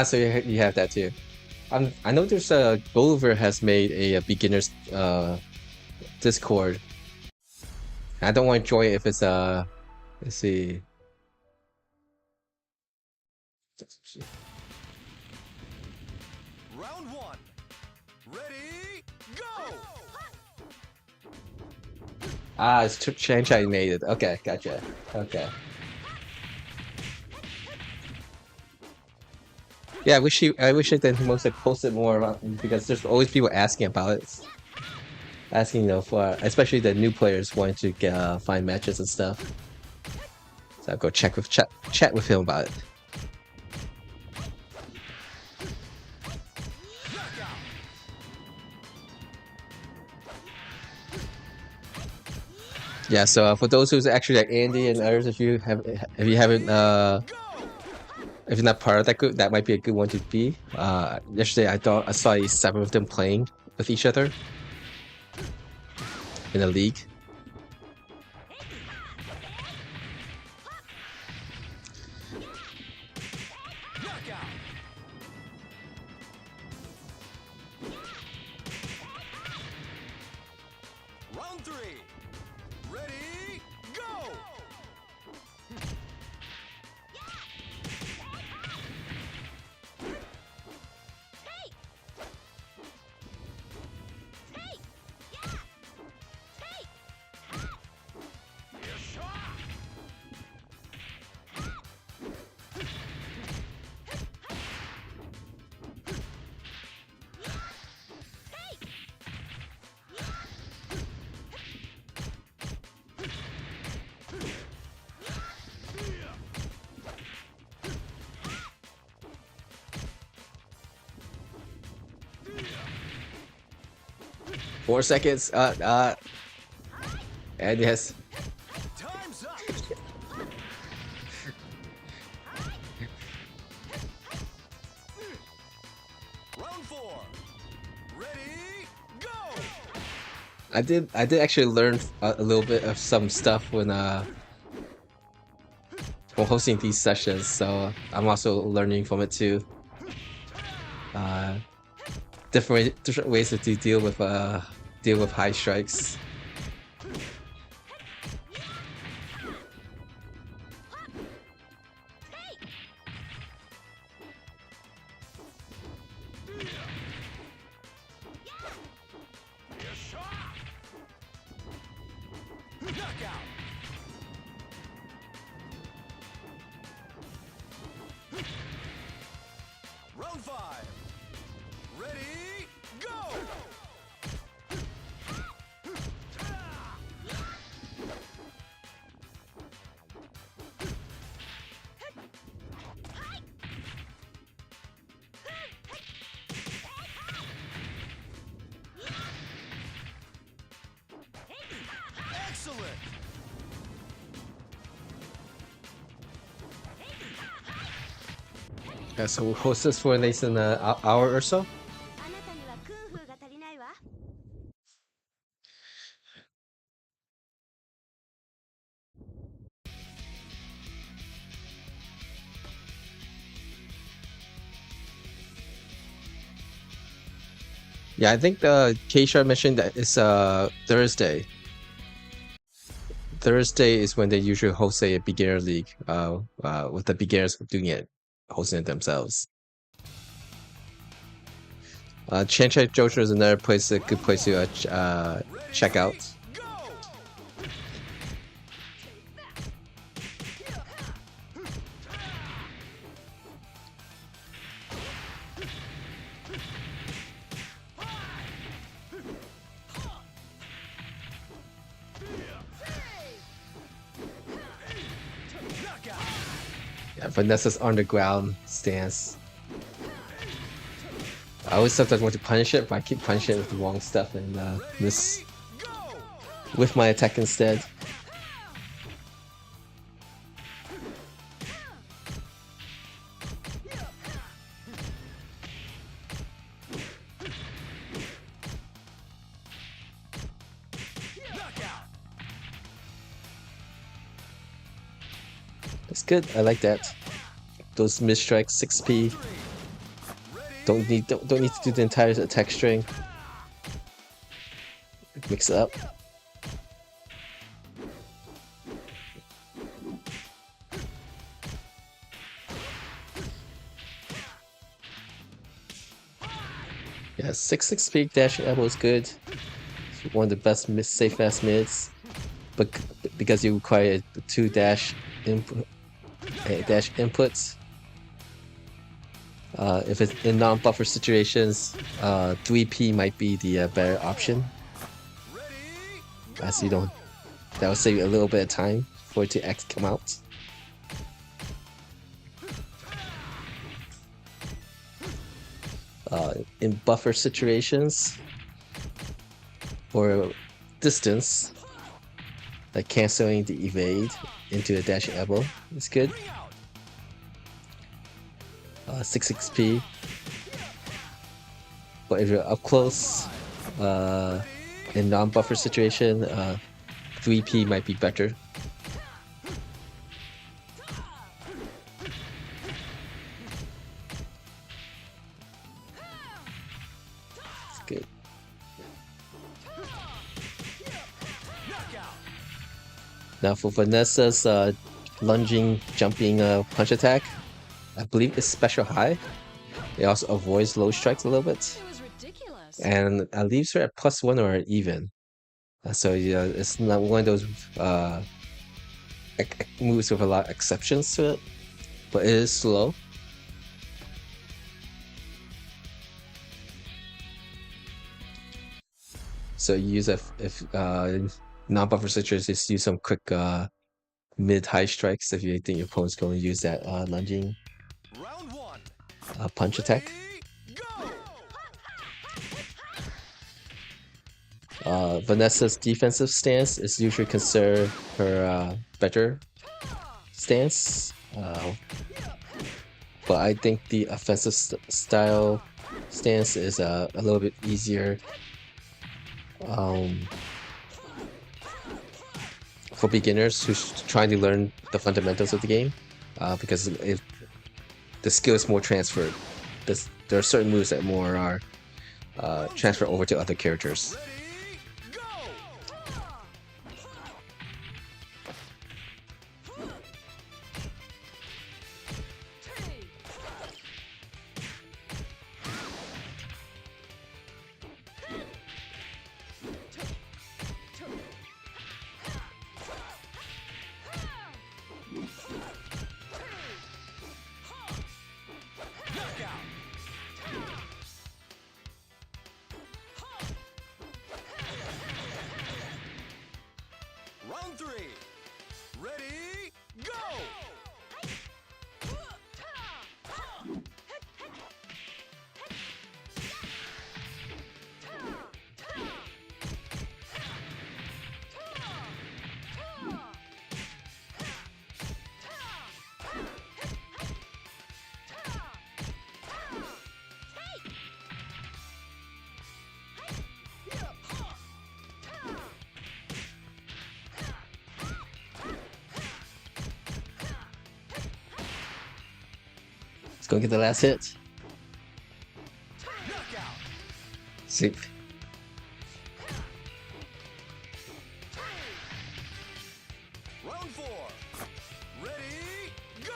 [SPEAKER 1] So you have that too. I know there's Gulliver has made a beginner's Discord. I don't want to join if it's let's see.
[SPEAKER 2] Round one. Ready, go!
[SPEAKER 1] It's Chanchai made it. Okay, gotcha. Okay. Yeah, I wish that most had posted more about, because there's always people asking about it. Asking, you know, for especially the new players wanting to get find matches and stuff. So I'll go chat with him about it. Yeah, so for those who's actually like Andy and others, if you haven't if you're not part of that group, that might be a good one to be. Yesterday I saw 7 of them playing with each other in a league.
[SPEAKER 2] Knockout. Round 3. Ready, go!
[SPEAKER 1] Four seconds. And yes.
[SPEAKER 2] Time's up. Round 4. Ready, go!
[SPEAKER 1] I did actually learn a little bit of some stuff when hosting these sessions, so I'm also learning from it too. Different ways to deal with high strikes.
[SPEAKER 2] Knockout. Round 5. Ready, go! Excellent.
[SPEAKER 1] Yeah, so we'll host this for at least an hour or so.
[SPEAKER 3] あなたには空風が足りないわ。
[SPEAKER 1] Yeah, I think the Keisha mentioned that it's Thursday. Thursday is when they usually host a beginner league, with the beginners doing it, hosting it themselves. Chancai Jojo is another place, a good place to check out.
[SPEAKER 2] Go! Knockout.
[SPEAKER 1] Yeah, Vanessa's underground stance. I always sometimes want to punish it, but I keep punishing it with the wrong stuff and miss
[SPEAKER 2] Go!
[SPEAKER 1] with my attack instead.
[SPEAKER 2] Knockout.
[SPEAKER 1] That's good. I like that. Those mid strikes, 6p. Don't need to do the entire attack string. Mix it up. Yeah, 6 peak dash elbow is good. It's one of the best safe ass mids, but because you require 2 dash inputs. If it's in non-buffer situations, 3p might be the better option, as you don't. That will save you a little bit of time for it to come out. In buffer situations or distance, like canceling the evade into a dash elbow is good. 6 XP. But if you're up close, in non-buffer situation, 3P might be better. It's good. Now for Vanessa's lunging, jumping punch attack, I believe it's special high. It also avoids low strikes a little bit.
[SPEAKER 4] It was ridiculous.
[SPEAKER 1] And leaves her at +1 or even. So yeah, it's not one of those moves with a lot of exceptions to it, but it is slow. So you use if non-buffer situations, just use some quick mid-high strikes if you think your opponent's going to use that lunging
[SPEAKER 2] Round one.
[SPEAKER 1] punch attack. Vanessa's defensive stance is usually considered her better stance, but I think the offensive style stance is a little bit easier for beginners who's trying to learn the fundamentals of the game, because the skill is more transferred. There are certain moves that more are transferred over to other characters.
[SPEAKER 2] Round three. Ready, go!
[SPEAKER 1] Let's go get the last hit. See.
[SPEAKER 2] Round four. Ready, go!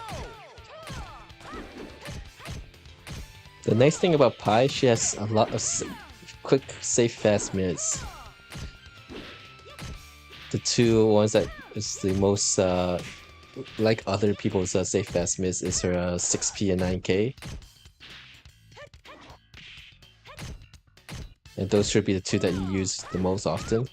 [SPEAKER 1] The nice thing about Pi, she has a lot of quick, safe, fast mids. The two ones that is the most like other people's safe fast mids is her 6P and 9K. And those should be the two that you use the most often.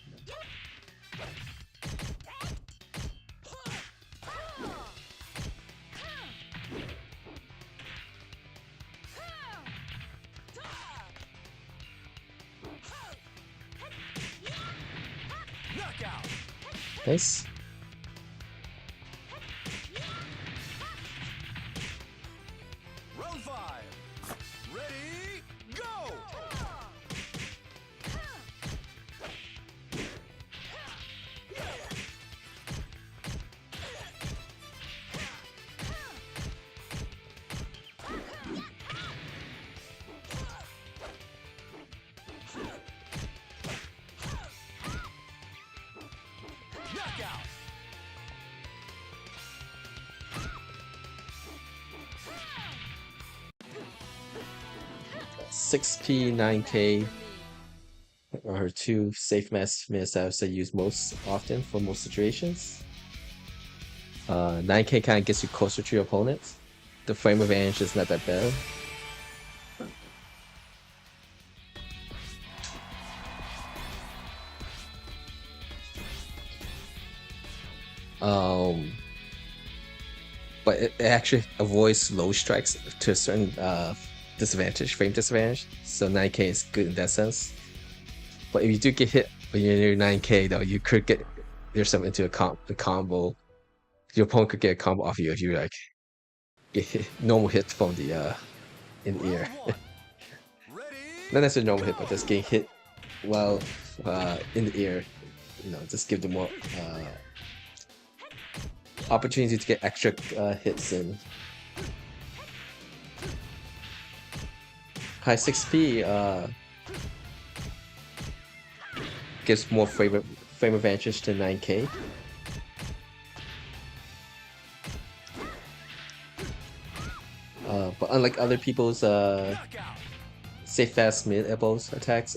[SPEAKER 2] Knockout.
[SPEAKER 1] Nice.
[SPEAKER 2] Round five. Ready, go! Knockout.
[SPEAKER 1] 6P, 9K are her two safe mids I would say use most often for most situations. 9K kind of gets you closer to your opponent. The frame advantage is not that bad. But it actually avoids low strikes to a certain frame disadvantage. So 9K is good in that sense. But if you do get hit when you're near 9K, though, you could get yourself into a combo. Your opponent could get a combo off you if you like normal hit from the in the
[SPEAKER 2] Round
[SPEAKER 1] air.
[SPEAKER 2] one. Ready?
[SPEAKER 1] Not necessarily normal hit, but
[SPEAKER 2] go.
[SPEAKER 1] just getting hit while in the air. Just give them more opportunity to get extra hits in. High 6P gives more frame advantage to 9K. But unlike other people's
[SPEAKER 2] Knockout.
[SPEAKER 1] say fast mid elbows attacks,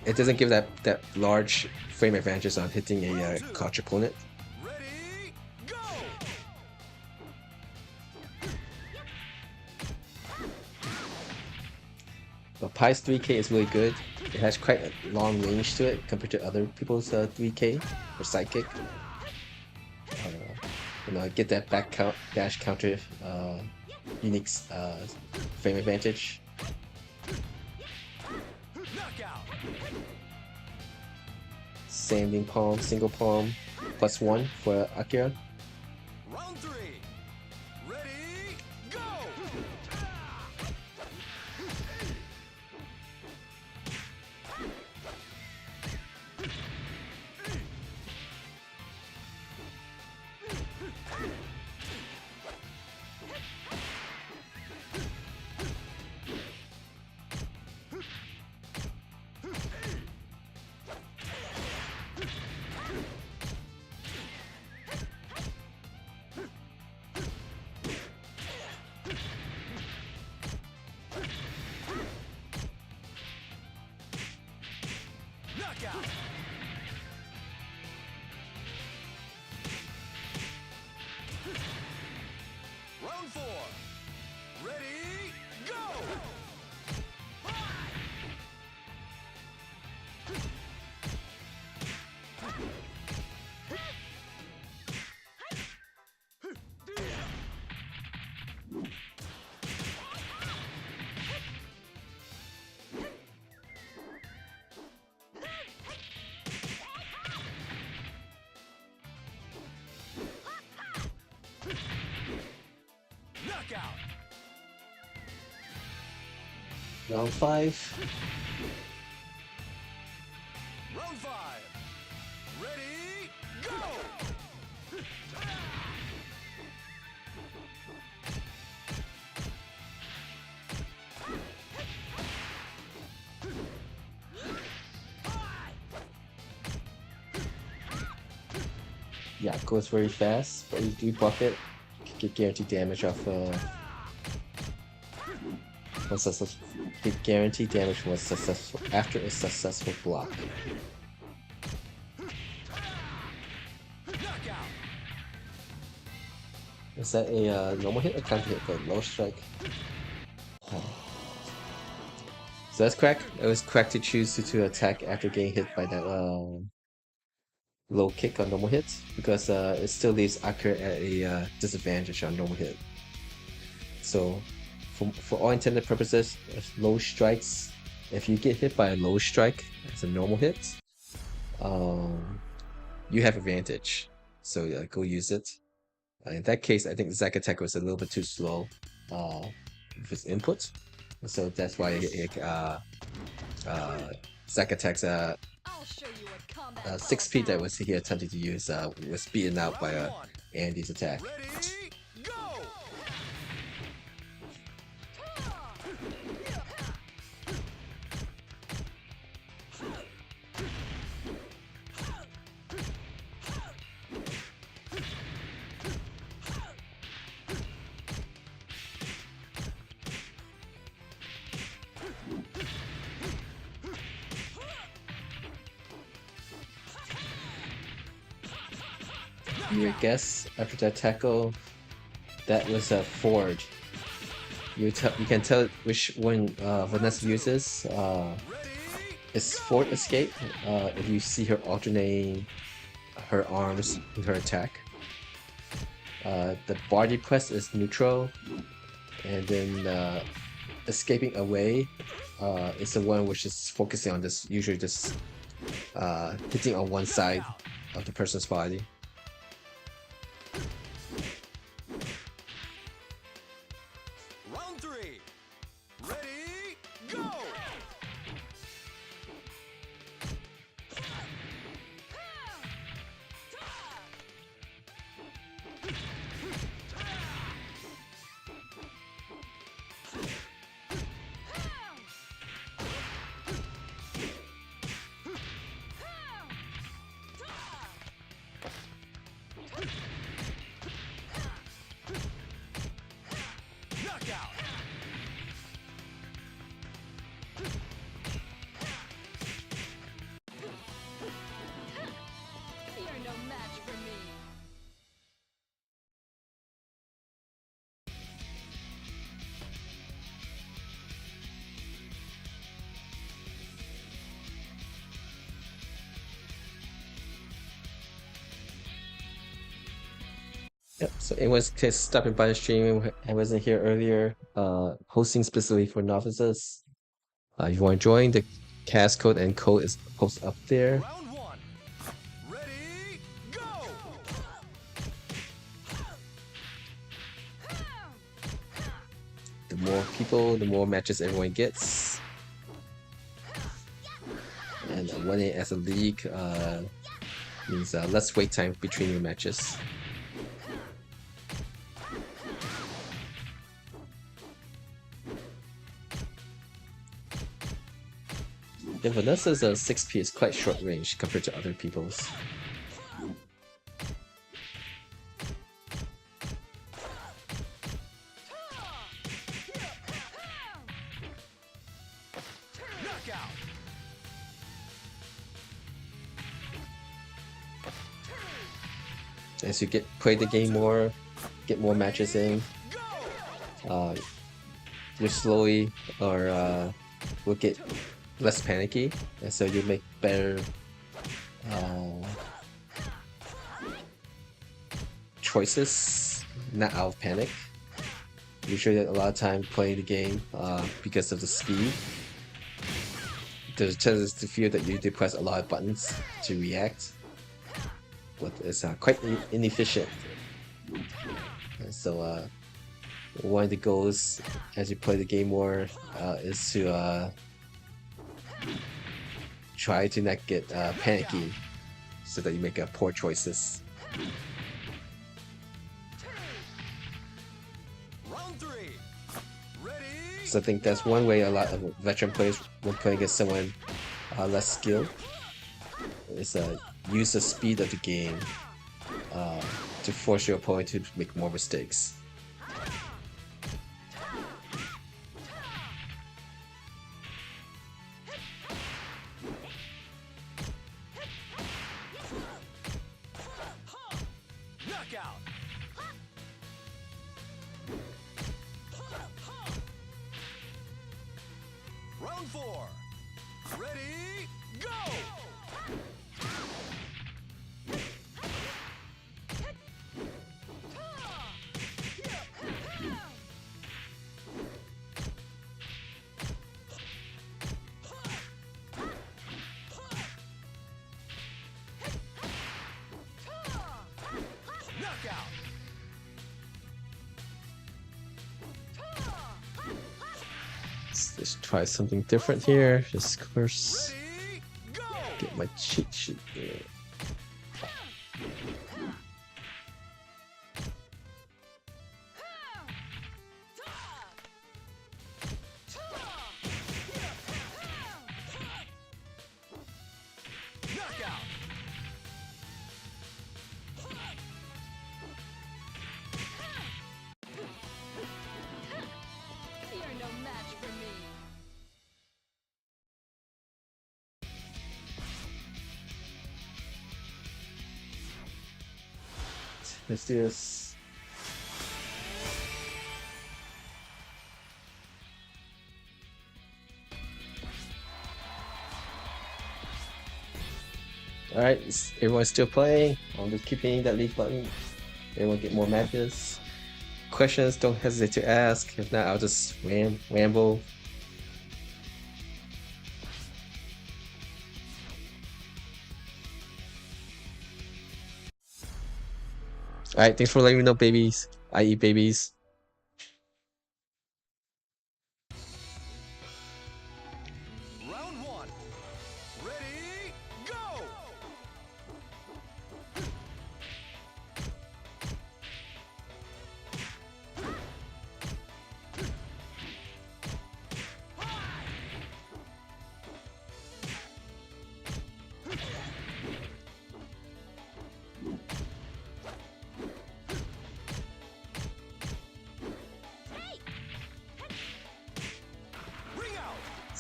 [SPEAKER 1] it doesn't give that large frame advantage on hitting a crouch opponent.
[SPEAKER 2] Ready? Go.
[SPEAKER 1] But Pi's 3K is really good. It has quite a long range to it compared to other people's 3K or sidekick. Get that back dash counter unique frame advantage.
[SPEAKER 2] Knockout.
[SPEAKER 1] Sanding palm, single palm, +1 for Akira.
[SPEAKER 2] Round three. Ready? Go. Knockout. Round four. Ready? Go. Knockout.
[SPEAKER 1] Round 5.
[SPEAKER 2] Round five. Ready? Go.
[SPEAKER 1] Yeah, it goes very fast, but you do buff it, get guaranteed damage off get guaranteed damage from after a successful block.
[SPEAKER 2] Knockout.
[SPEAKER 1] Is that a normal hit or counter hit for low strike? So that's correct. It was correct to choose to attack after getting hit by that low kick on normal hits, because it still leaves Akira at a disadvantage on normal hit. So for all intended purposes, low strikes, if you get hit by a low strike as a normal hit, you have advantage. So go use it. In that case, I think Zack attack was a little bit too slow with his input. So that's why Zack attack's
[SPEAKER 4] I'll show you what combat
[SPEAKER 1] 6P that was he attempted to use was beaten out by
[SPEAKER 2] Round one.
[SPEAKER 1] Andy's attack.
[SPEAKER 2] Ready? Go.
[SPEAKER 1] You would guess after that tackle, that was a forward. You can tell which one Vanessa uses.
[SPEAKER 2] Ready?
[SPEAKER 1] It's forward escape. If you see her alternating her arms with her attack. The body press is neutral, and then escaping away is the one which is focusing on this, usually just hitting on one side of the person's body.
[SPEAKER 2] Round 3. Ready, go! Knockout!
[SPEAKER 4] You're no match for me.
[SPEAKER 1] Yep. So anyone's just stopping by the stream. I wasn't here earlier. Hosting specifically for novices. If you want to join, the cast code and code is posted up there.
[SPEAKER 2] Round 1. Ready, go!
[SPEAKER 1] The more people, the more matches everyone gets. And winning as a league means less wait time between your matches. Yeah, Vanessa's 6P is quite short range compared to other people's.
[SPEAKER 2] Knockout!
[SPEAKER 1] As you play the game more, get more matches in, you slowly will get less panicky, and so you make better choices, not out of panic. Usually a lot of time playing the game because of the speed. There's chances to feel that you need to press a lot of buttons to react, but it's quite inefficient. And so one of the goals as you play the game more is to try to not get panicky so that you make poor choices.
[SPEAKER 2] Round 3. Ready,
[SPEAKER 1] So I think that's one way a lot of veteran players, when playing against someone less skilled, is use the speed of the game to force your opponent to make more mistakes.
[SPEAKER 2] knockout! Round 4. Ready, go! Knockout!
[SPEAKER 1] Let's try something different here. Just first
[SPEAKER 2] Ready, go!
[SPEAKER 1] get my cheat sheet here.
[SPEAKER 2] Knockout!
[SPEAKER 4] You're no match for me.
[SPEAKER 1] Let's do this. Alright, everyone's still playing. I'm just keep hitting that leave button. Everyone get more matches. Questions, don't hesitate to ask. If not, I'll just ramble. Alright, thanks for letting me know, babies. I eat babies.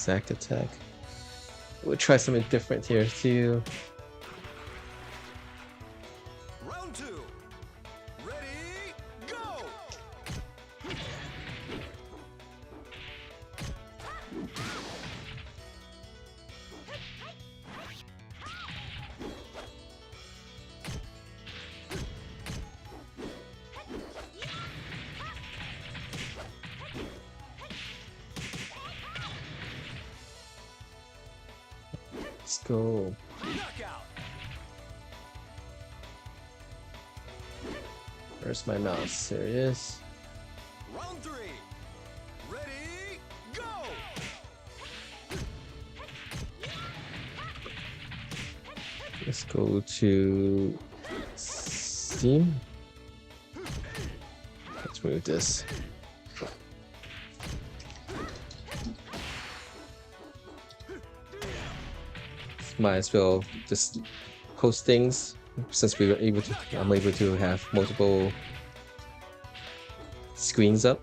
[SPEAKER 1] exact attack. We'll try something different here too.
[SPEAKER 2] Round 2. Ready, go!
[SPEAKER 1] Let's go.
[SPEAKER 2] Knockout.
[SPEAKER 1] Where's my mouse? There it is.
[SPEAKER 2] Round 3. Ready, go!
[SPEAKER 1] Let's go to Steam. Let's move this. Might as well just post things since we were able to. I'm able to have multiple screens up.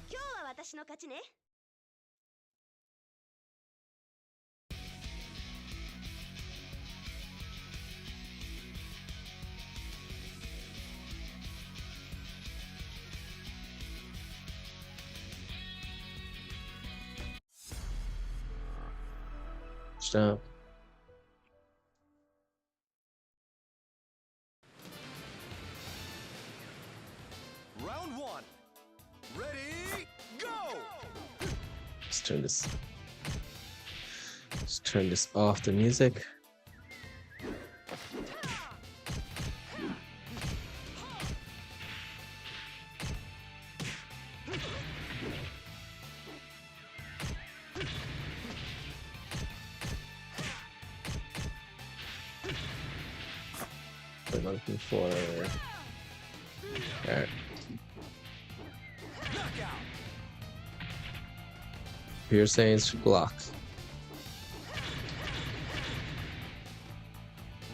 [SPEAKER 3] 今日は私の勝ちね。
[SPEAKER 1] Stop.
[SPEAKER 2] Round 1. Ready, go!
[SPEAKER 1] Let's turn this. Let's turn this off. The music. I'm looking for. Alright.
[SPEAKER 2] Knockout.
[SPEAKER 1] Piercings block.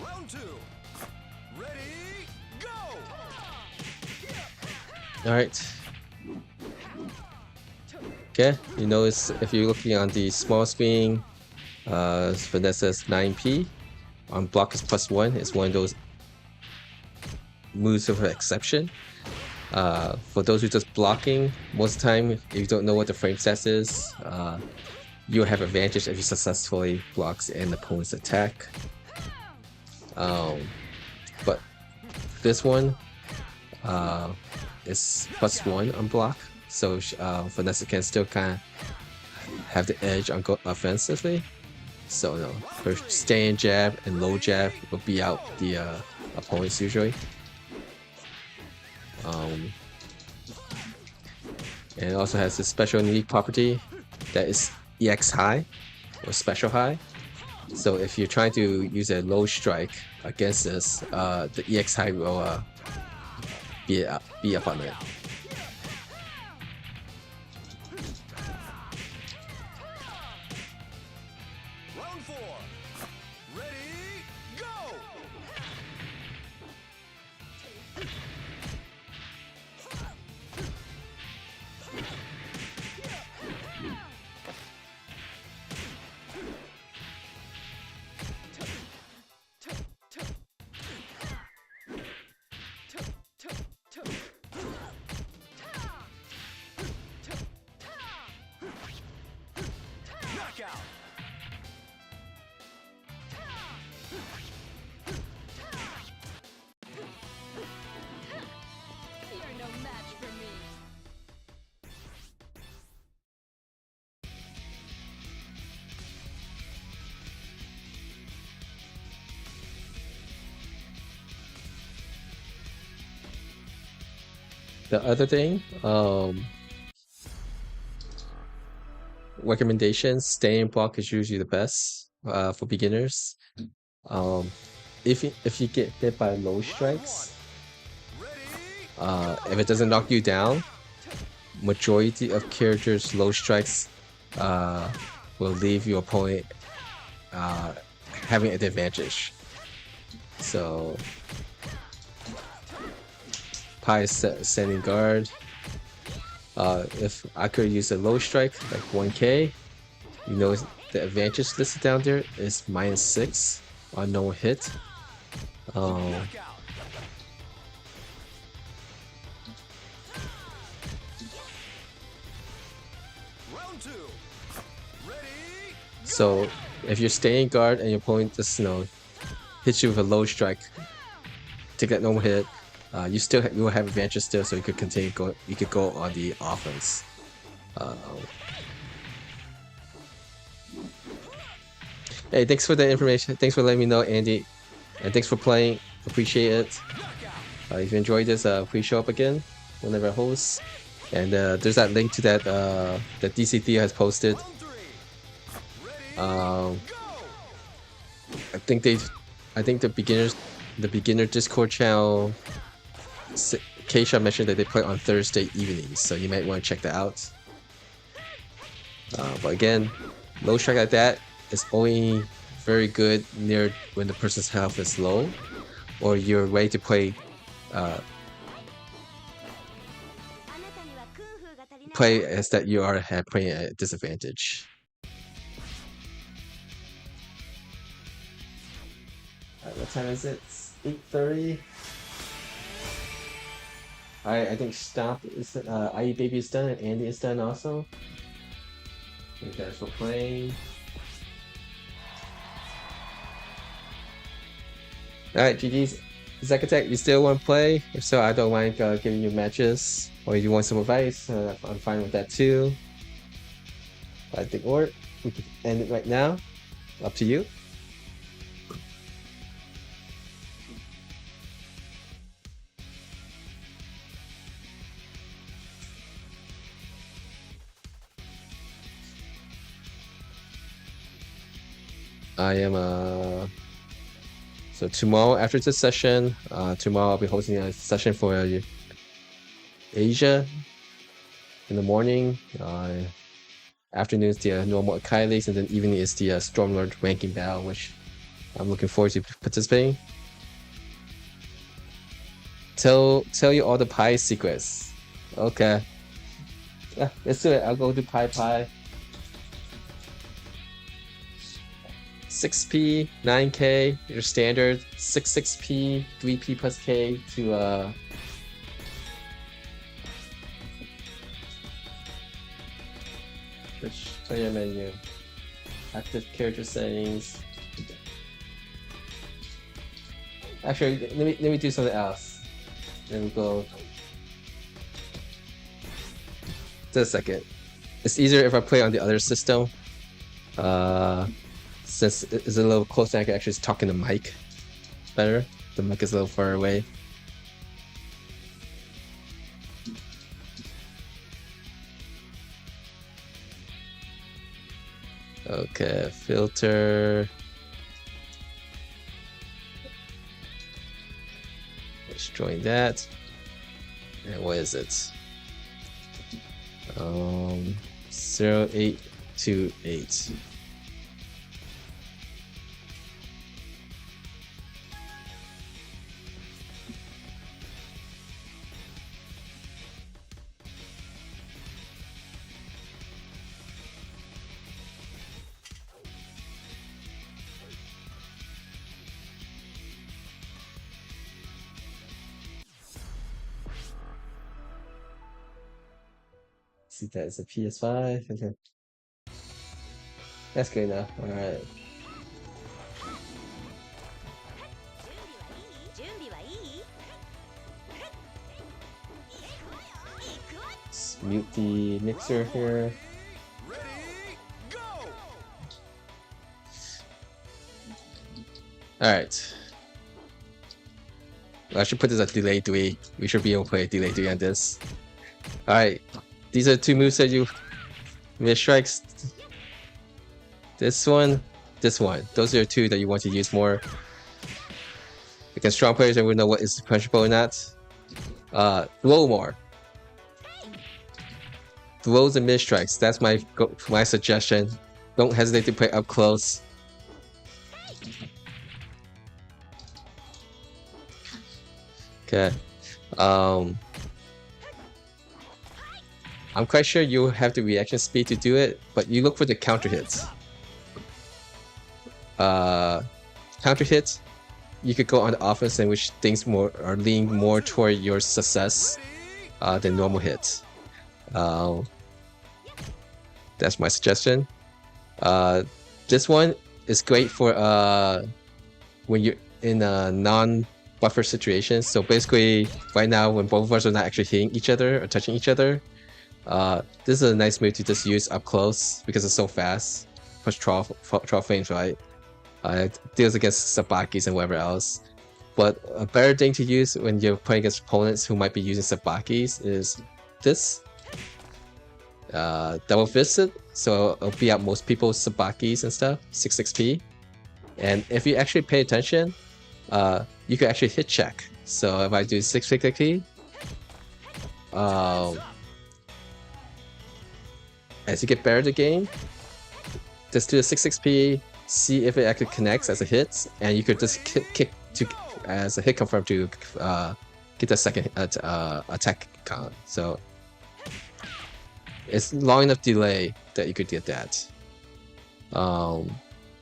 [SPEAKER 2] Round 2. Ready, go!
[SPEAKER 1] Alright. Okay, you notice if you're looking on the small screen, Vanessa's 9p. On block is +1. It's one of those moves of exception. For those who just blocking, most of the time, if you don't know what the frame stats is, you'll have advantage if you successfully blocks an opponent's attack. But this one is +1 on block, so Vanessa can still kind of have the edge on go offensively. So no, her stand jab and low jab will be out the opponents usually. And it also has this special unique property that is EX high or special high. So if you're trying to use a low strike against this, the EX high will be up on it.
[SPEAKER 2] Round 4. Ready, go! Knockout.
[SPEAKER 4] You're no match for me.
[SPEAKER 1] The other thing, recommendations, staying block is usually the best for beginners. If you get hit by low strikes,
[SPEAKER 2] Ready,
[SPEAKER 1] if it doesn't knock you down, majority of characters' low strikes will leave your opponent having an advantage. So Pi is standing guard. If I could use a low strike like 1K, you know the advantage listed down there is -6 on no hit.
[SPEAKER 2] Knockout. Round 2. Ready?
[SPEAKER 1] So if you're staying guard and your opponent just hits you with a low strike, take that normal hit, you will have advantage still, so you could continue go. You could go on the offense. Hey, thanks for the information. Thanks for letting me know, Andy, and thanks for playing. Appreciate it. If you enjoyed this, please show up again whenever I host. And there's that link to that that DC Theo has posted.
[SPEAKER 2] Round 3. Ready?
[SPEAKER 1] Um,
[SPEAKER 2] Go.
[SPEAKER 1] I think the beginner Discord channel, Keisha mentioned that they play on Thursday evenings, so you might want to check that out. But again, low strike like that is only very good near when the person's health is low, or you're ready to play
[SPEAKER 3] あなたには空風が足りないわ
[SPEAKER 1] play as that you are playing at a disadvantage. Alright, what time is it? It's 8:30. Alright, I think Stomp is IE Baby is done and Andy is done also. Thank you guys for playing. Alright, GG's. Zacatech, you still want to play? If so, I don't mind giving you matches. Or if you want some advice, I'm fine with that too. But I think, or we can end it right now. Up to you. I am so tomorrow after this session, tomorrow I'll be hosting a session for Asia in the morning. Afternoon is the normal Akai leagues, and then evening is the Stormlord ranking battle, which I'm looking forward to participating. Tell you all the Pi secrets. Okay. Yeah, let's do it. I'll go do Pi. 6P, 9K, your standard, 6P, 3P plus K to player menu, active character settings. Actually, let me do something else. Then we go. Just a second. It's easier if I play on the other system. Since it's a little closer, I can actually talk in the mic better. The mic is a little far away. Okay, filter. Let's join that. And what is it? 0828. See that as a PS5. Okay. That's good enough. Alright.
[SPEAKER 3] 準備はいい
[SPEAKER 1] Let's mute the mixer here.
[SPEAKER 2] Ready? Go.
[SPEAKER 1] Alright. I should put this at delay 3. We should be able to play delay 3 on this. Alright. These are two moves that you miss strikes. This one. Those are two that you want to use more. Against strong players, I would know what is punchable or not. Blow more. Blows and mid strikes. That's my suggestion. Don't hesitate to play up close. Okay. Um, I'm quite sure you have the reaction speed to do it, but you look for the counter hits. Counter hits, you could go on the offense in which things more are leaning more toward your success than normal hits. That's my suggestion. This one is great for when you're in a non-buffer situation. So basically, right now when both of us are not actually hitting each other or touching each other, this is a nice move to just use up close because it's so fast. Push 12 frames, right? It deals against Sabakis and whatever else. But a better thing to use when you're playing against opponents who might be using Sabakis is this. Double fisted, so it'll beat out most people's Sabakis and stuff, 6xp. And if you actually pay attention, you can actually hit check. So if I do 6xp, as you get better at the game, just do the 6xp, see if it actually connects as a hit, and you could just kick to as a hit confirm to get the second attack count. So it's long enough delay that you could get that.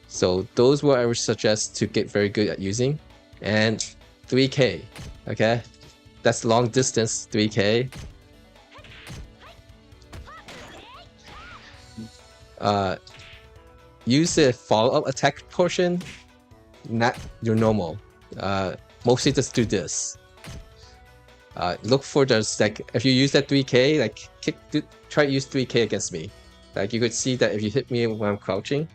[SPEAKER 1] So those what I would suggest to get very good at using. And 3k, okay? That's long distance 3k. Use the follow-up attack portion, not your normal. Mostly just do this. Look for those, like, if you use that 3k, like, try to use 3k against me. Like, you could see that if you hit me when I'm crouching.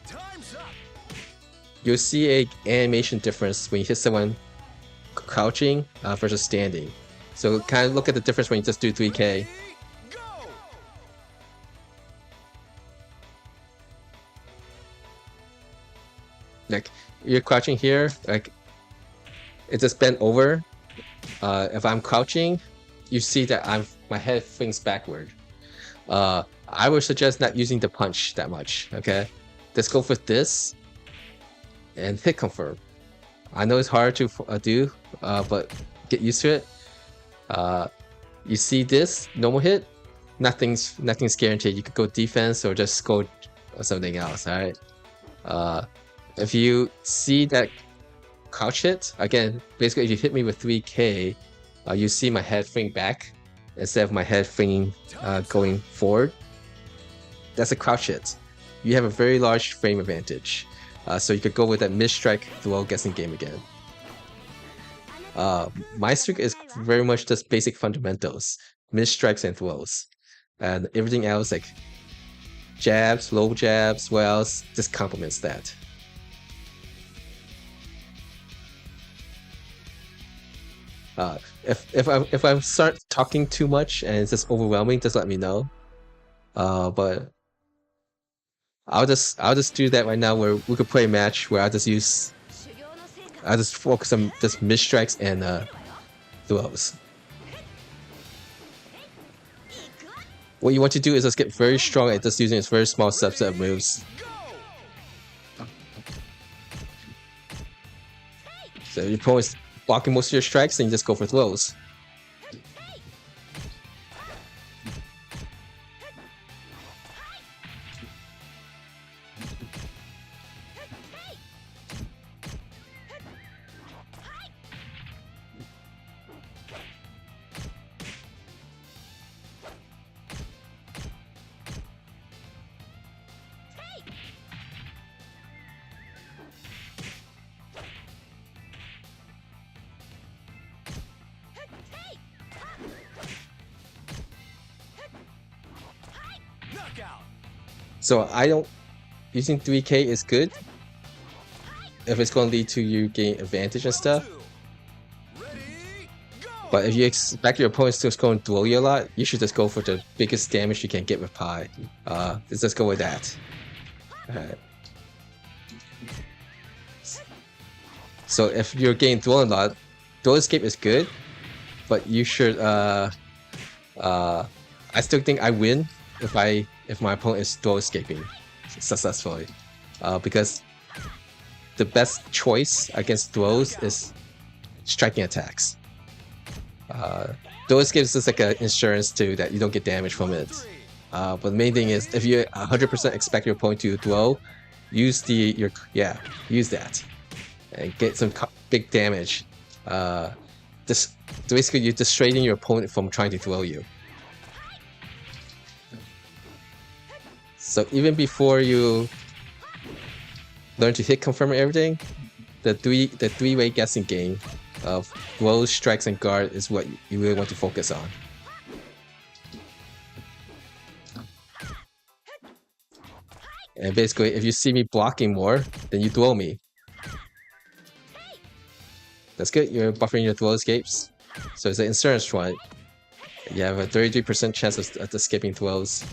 [SPEAKER 2] Time's up.
[SPEAKER 1] You'll see a animation difference when you hit someone crouching versus standing. So kind of look at the difference when you just do 3k.
[SPEAKER 2] Ready, go.
[SPEAKER 1] Like, you're crouching here, like, it just bent over. If I'm crouching, you see that my head flings backward. I would suggest not using the punch that much, okay? Just go for this and hit confirm. I know it's hard to do, but get used to it. You see this normal hit, nothing's guaranteed. You could go defense or just go something else. All right. If you see that crouch hit again, basically if you hit me with 3k, you see my head fling back instead of my head flinging going forward. That's a crouch hit. You have a very large frame advantage, so you could go with that mid-strike throw guessing game again. My streak is very much just basic fundamentals, mid-strikes and throws, and everything else like jabs, low jabs, what else, just complements that. If I start talking too much and it's just overwhelming, just let me know. But I'll just do that right now where we could play a match where I'll just focus on just mid-strikes and throws. What you want to do is just get very strong at just using a very small subset of moves. So your opponent's blocking most of your strikes, and you just go for throws. So I don't using 3k is good if it's going to lead to you getting advantage and stuff. But if you expect your opponents to just go and duel you a lot, you should just go for the biggest damage you can get with Pi. Let's just go with that. Alright. So if you're getting duel a lot, duel escape is good, but you should I still think I win if my opponent is duel escaping successfully, because the best choice against throws is striking attacks. Those gives us like an insurance too that you don't get damage from it. But the main thing is if you 100% expect your opponent to throw, use use that and get some big damage. Just basically you're dissuading your opponent from trying to throw you. So even before you learn to hit confirm everything, the three-way guessing game of throws, strikes, and guard is what you really want to focus on. And basically, if you see me blocking more, then you throw me. That's good. You're buffering your throw escapes. So it's an insurance one. You have a 33% chance of escaping throws.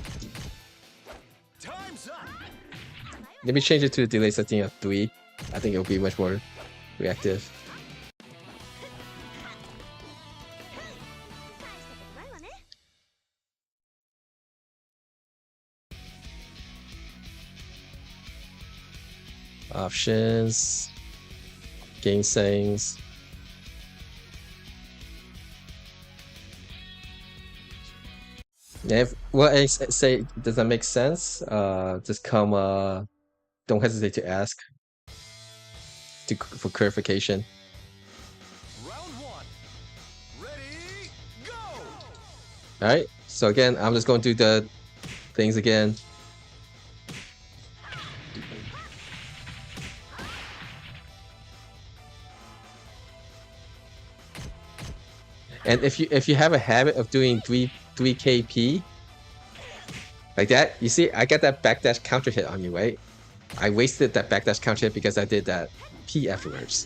[SPEAKER 1] Let me change it to the delay setting of 3. I think it'll be much more reactive. Options, game settings. If what I say does that make sense, just come. Don't hesitate to ask for clarification.
[SPEAKER 2] Round 1. Ready, go!
[SPEAKER 1] Alright, so again, I'm just going to do the things again. And if you have a habit of doing 3KP like that, you see I got that backdash counter hit on you, right? I wasted that backdash counter hit because I did that P afterwards.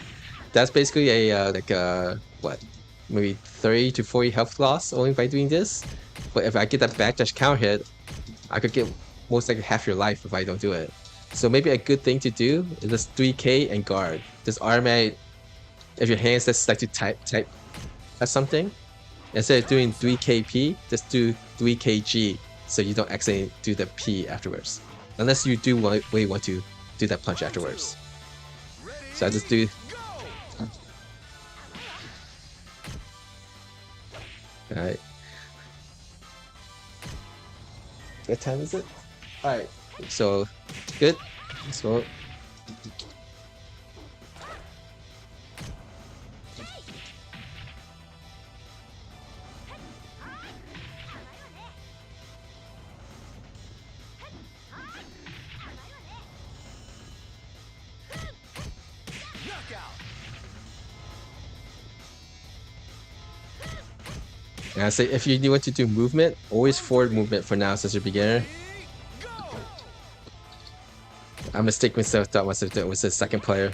[SPEAKER 1] That's basically a what, maybe 30 to 40 health loss only by doing this. But if I get that backdash counter hit, I could get most likely half your life if I don't do it. So maybe a good thing to do is just 3K and guard. Just automate if your hands just like to type at something. Instead of doing 3KP, just do 3KG so you don't accidentally do the P afterwards. Unless you do really want to do that punch afterwards. So I just do. Alright. What time is it? Alright, so good. So and I say if you want to do movement, always forward movement for now since you're a beginner. I mistake myself, thought myself that was the second player.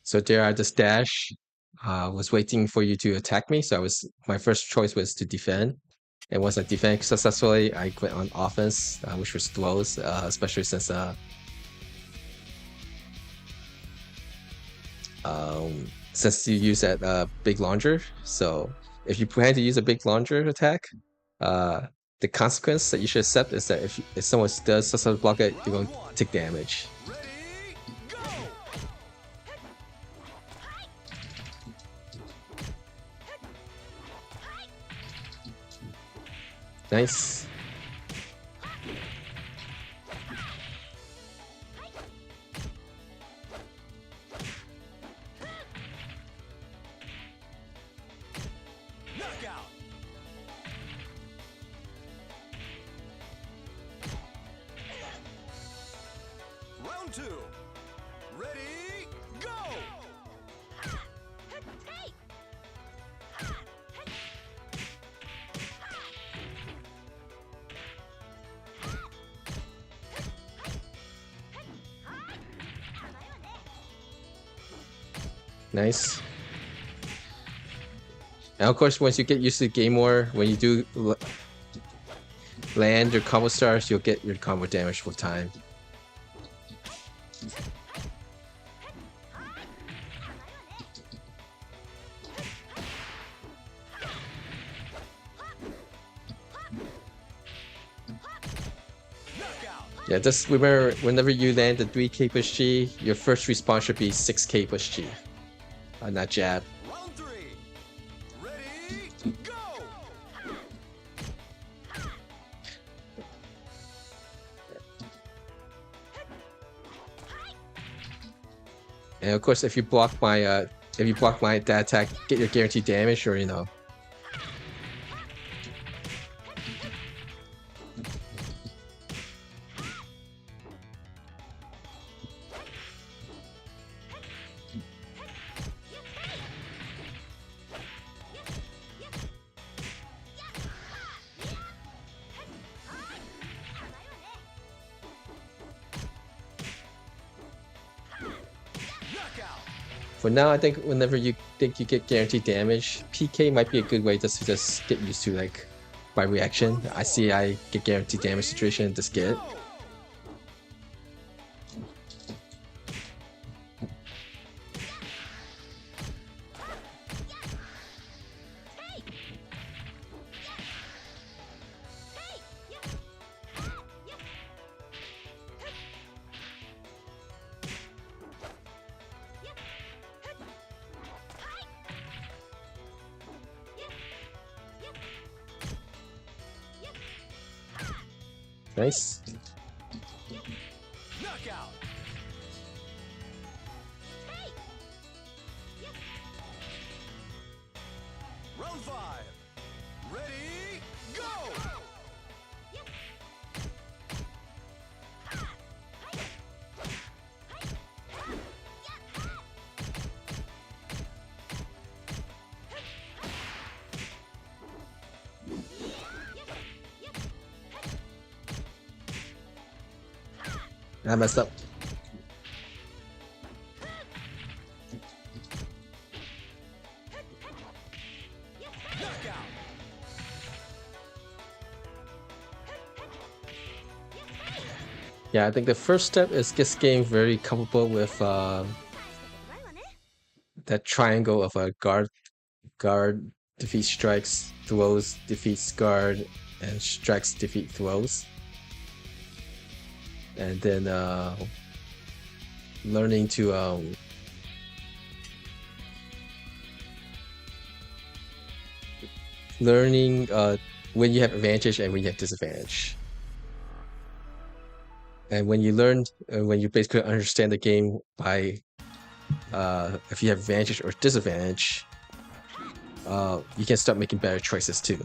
[SPEAKER 1] So there I just dash. Was waiting for you to attack me, so my first choice was to defend. And once I defend successfully, I went on offense, which was throws, especially since you use that big launcher. So if you plan to use a big launcher attack, the consequence that you should accept is that if someone does successfully block it, you're going to take damage. Nice.
[SPEAKER 2] Knockout. Round 2. Ready, go!
[SPEAKER 1] Nice. And of course, once you get used to the game more, when you do land your combo stars, you'll get your combo damage with time. Yeah, just remember, whenever you land the 3k plus G, your first respawn should be 6k plus G on that jab.
[SPEAKER 2] Round 3. Ready, go!
[SPEAKER 1] And of course, if you block my that attack, get your guaranteed damage, or you know. For now, I think whenever you think you get guaranteed damage, PK might be a good way just to get used to like my reaction. I see I get guaranteed damage situation, just get it. Nice.
[SPEAKER 2] Knockout. Round 5. Ready, go!
[SPEAKER 1] I messed up.
[SPEAKER 2] Knockout.
[SPEAKER 1] Yeah, I think the first step is just getting very comfortable with that triangle of a guard defeats strikes, throws defeats guard, and strikes defeat throws. And then learning to when you have advantage and when you have disadvantage. And when you when you basically understand the game by if you have advantage or disadvantage, you can start making better choices too.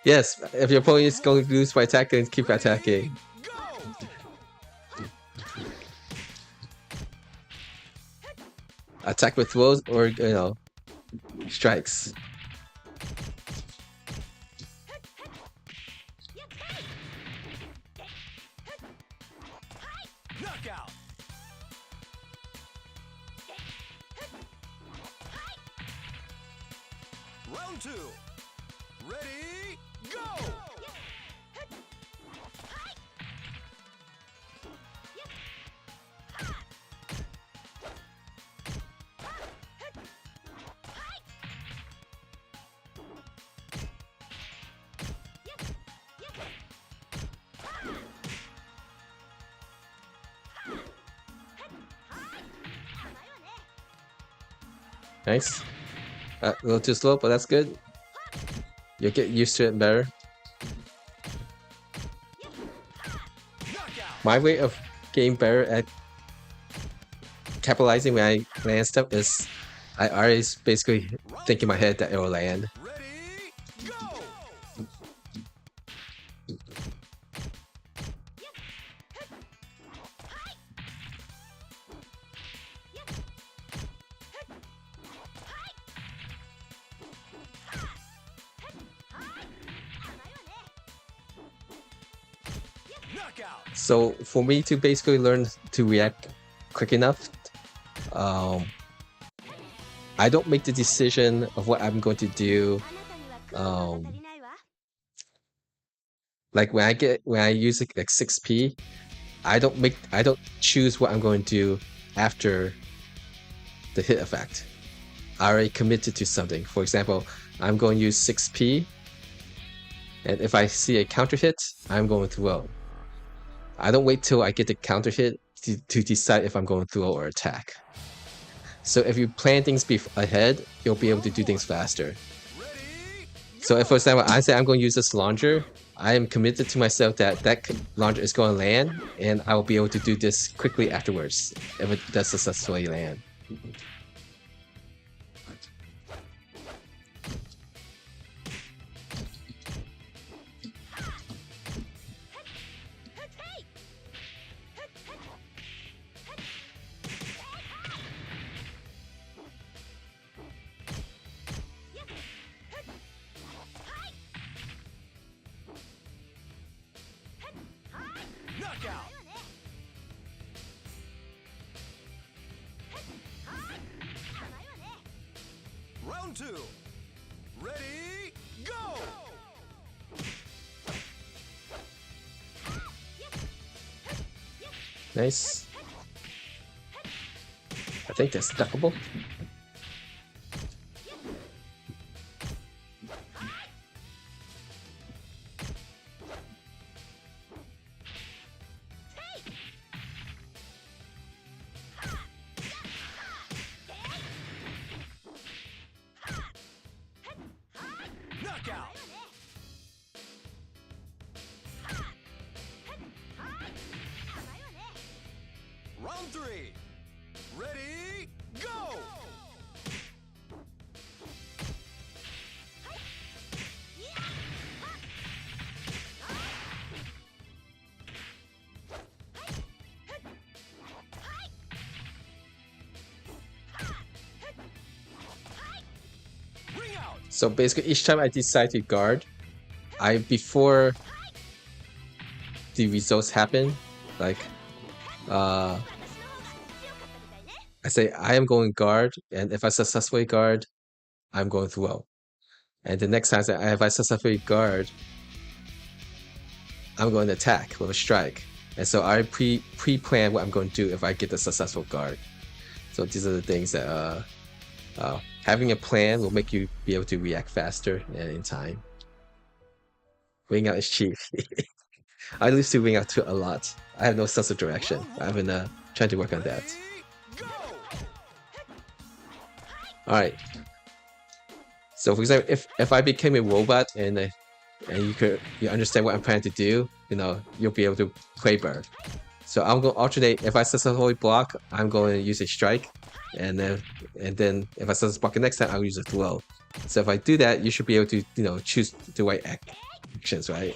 [SPEAKER 1] Yes, if your opponent is going to lose by attacking, keep attacking. Attack with throws or, you know, strikes.
[SPEAKER 2] Knockout. Round 2. Ready, go!
[SPEAKER 1] Nice. A little too slow, but that's good. You'll get used to it better. My way of getting better at capitalizing when I land stuff is I always basically think in my head that it will land.
[SPEAKER 2] Ready, go! Knockout.
[SPEAKER 1] So for me to basically learn to react quick enough, I don't make the decision of what I'm going to do.
[SPEAKER 3] あなたには空気が足りないわ
[SPEAKER 1] Like when I use like 6P, I don't choose what I'm going to do after the hit effect. I already committed to something. For example, I'm going to use 6P, and if I see a counter hit, I'm going to throw. I don't wait till I get the counter hit to decide if I'm going to throw or attack. So if you plan things ahead, you'll be able to do things faster.
[SPEAKER 2] Ready?
[SPEAKER 1] So if, for example, I say I'm going to use this launcher, I am committed to myself that launcher is going to land, and I will be able to do this quickly afterwards if it does successfully land.
[SPEAKER 2] Knockout. Round 2. Ready? Go.
[SPEAKER 1] Nice. I think that's stuckable.
[SPEAKER 2] Knockout. Round 3. Ready? Go. Ring out.
[SPEAKER 1] So basically, each time I decide to guard, before the results happen, like I say I am going guard, and if I successfully guard, I'm going throw. And the next time if I successfully guard, I'm going to attack with a strike. And so I pre-plan what I'm going to do if I get the successful guard. So these are the things that having a plan will make you be able to react faster and in time. Wing out is cheap. I used to wing out a lot. I have no sense of direction. I've been trying to work on that.
[SPEAKER 2] Go.
[SPEAKER 1] All right. So for example, if I became a robot and you understand what I'm trying to do, you'll be able to play bird. So I'm going to alternate. If I successfully block, I'm going to use a strike, and then if I successfully block the next time, I'll use a throw. So if I do that, you should be able to choose the right actions, right?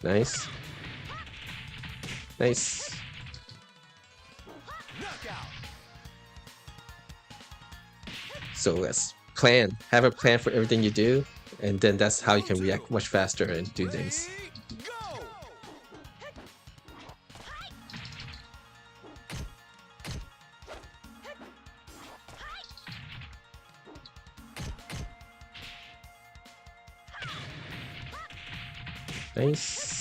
[SPEAKER 1] Nice. Nice.
[SPEAKER 2] Knockout.
[SPEAKER 1] So let's plan. Have a plan for everything you do, and then that's how you can react much faster and do things.
[SPEAKER 2] Ready? Go.
[SPEAKER 1] Nice.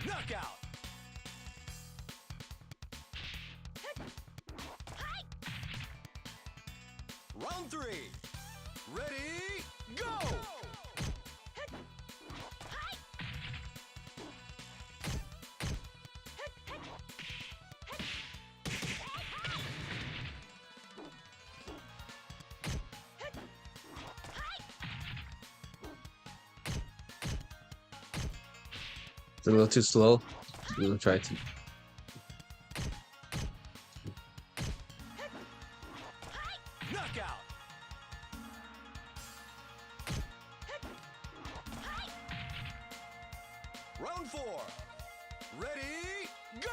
[SPEAKER 2] Knockout. Round 3. Ready? Go.
[SPEAKER 1] It's a little too slow. We'll try to.
[SPEAKER 2] Ready, go!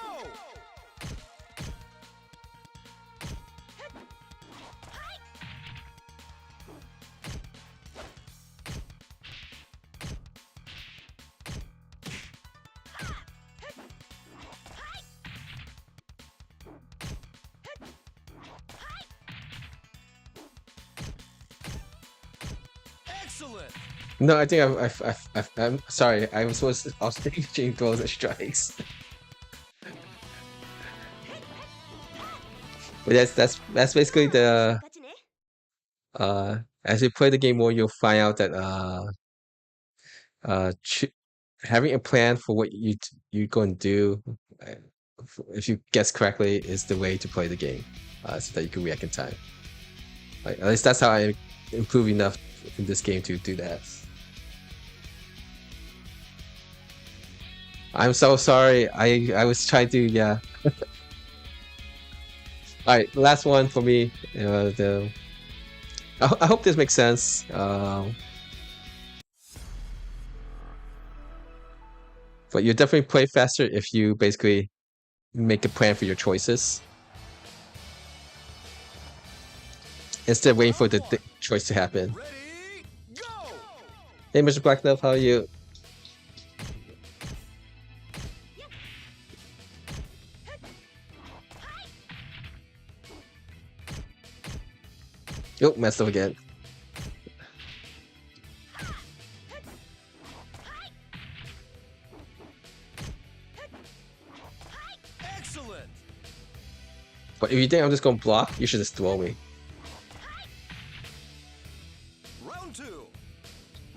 [SPEAKER 2] Excellent!
[SPEAKER 1] No, I think I'm sorry. I was supposed to. I was thinking throws and strikes. But that's basically the
[SPEAKER 3] 勝ちね
[SPEAKER 1] as you play the game more, you'll find out that having a plan for what you're going to do, uh, if you guess correctly, is the way to play the game, so that you can react in time. Like, at least that's how I improve enough in this game to do that. I'm so sorry. I was trying to, yeah. All right, last one for me. I hope this makes sense. But you definitely play faster if you basically make a plan for your choices instead of waiting for the choice to happen.
[SPEAKER 2] Ready, go!
[SPEAKER 1] Hey, Mr. Black Love, how are you? Oh, messed up again.
[SPEAKER 2] Excellent!
[SPEAKER 1] But if you think I'm just gonna block, you should just throw me.
[SPEAKER 2] Round 2.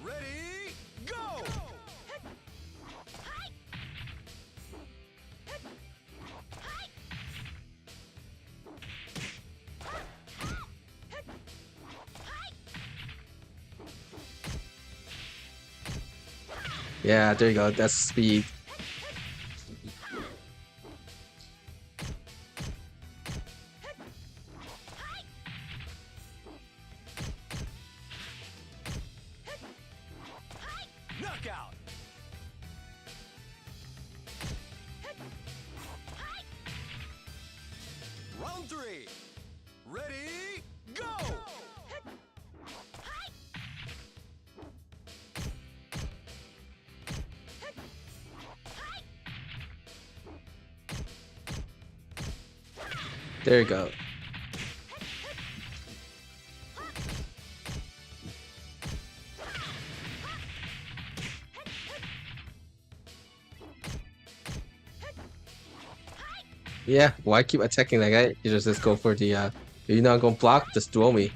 [SPEAKER 2] Ready, go!
[SPEAKER 1] Yeah, there you go. That's speed.
[SPEAKER 2] Knockout! Round 3. Ready, go!
[SPEAKER 1] There you go. Yeah, why keep attacking that guy? You just go for the if you're not gonna block, just throw me.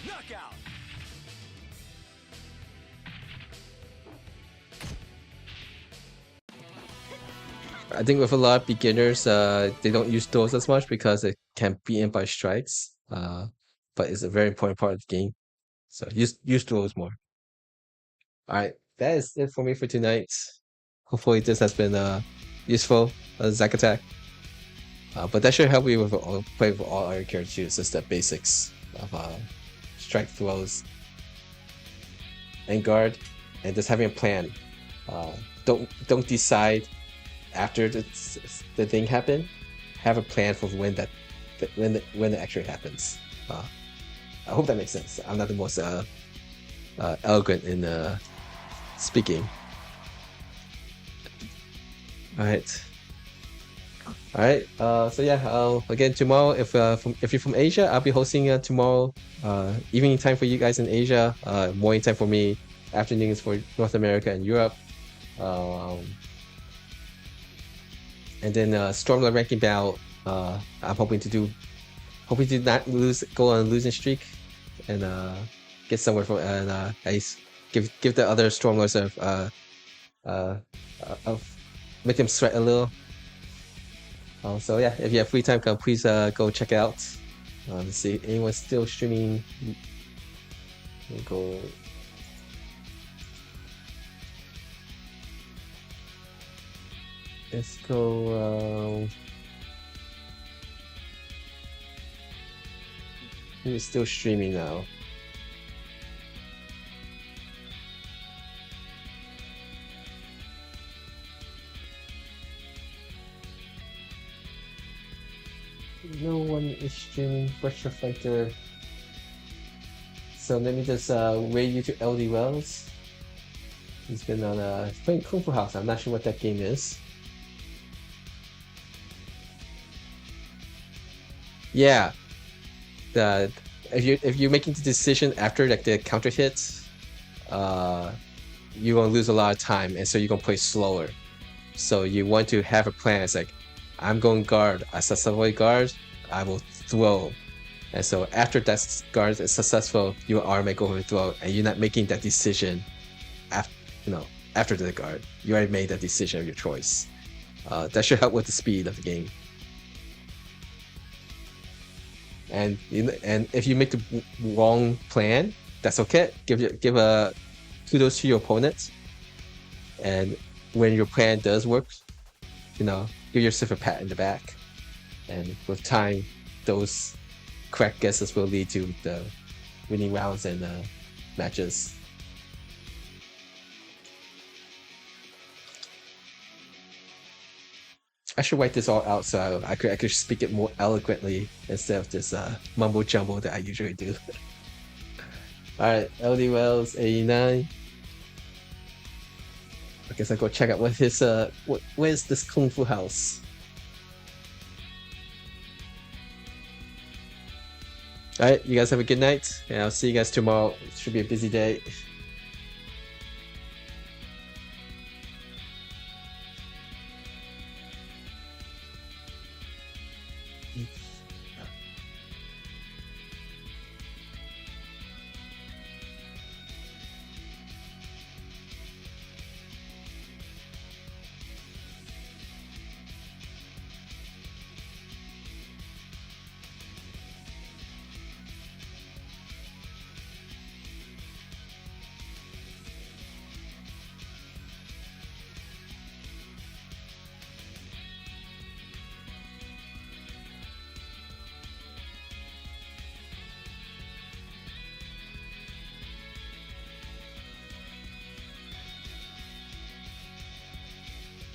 [SPEAKER 2] Knockout!
[SPEAKER 1] I think with a lot of beginners, they don't use those as much because it can be in by strikes. But it's a very important part of the game. So use those more. Alright, that is it for me for tonight. Hopefully this has been useful, Zack Attack. But that should help you with play with all our characters too. It's just the basics of strike throws and guard, and just having a plan. Don't decide after the thing happened. Have a plan for when it actually happens. I hope that makes sense. I'm not the most eloquent in speaking. All right. So yeah. Again, tomorrow, if you're from Asia, I'll be hosting tomorrow. Evening time for you guys in Asia. Morning time for me. Afternoon is for North America and Europe. And then Stormlord ranking battle. I'm hoping to not go on a losing streak, and get somewhere from and at least give the other Stormlords of make them sweat a little. So yeah, if you have free time, please go check it out. Let's see, anyone's still streaming. We'll go. Let's go. Who's still streaming now? no one is streaming Virtua Fighter. So let me just raid you to LD Wells. He's been on playing Kung Fu House. I'm not sure what that game is. Yeah. If you're making the decision after like the counter hits, you're gonna lose a lot of time, and so you're gonna play slower. So you want to have a plan. It's like, I'm going guard. I successfully guard. I will throw. And so after that guard is successful, you automatically go for the throw, and you're not making that decision after the guard. You already made that decision of your choice. That should help with the speed of the game. And if you make the wrong plan, that's okay. Give a kudos to your opponent. And when your plan does work, give yourself a pat in the back. And with time, those correct guesses will lead to the winning rounds and matches. I should write this all out so I could speak it more eloquently instead of this mumbo jumbo that I usually do. Alright, LD Wells 89. I guess I'll go check out what his where's this Kung Fu house. Alright, you guys have a good night, and I'll see you guys tomorrow. It should be a busy day.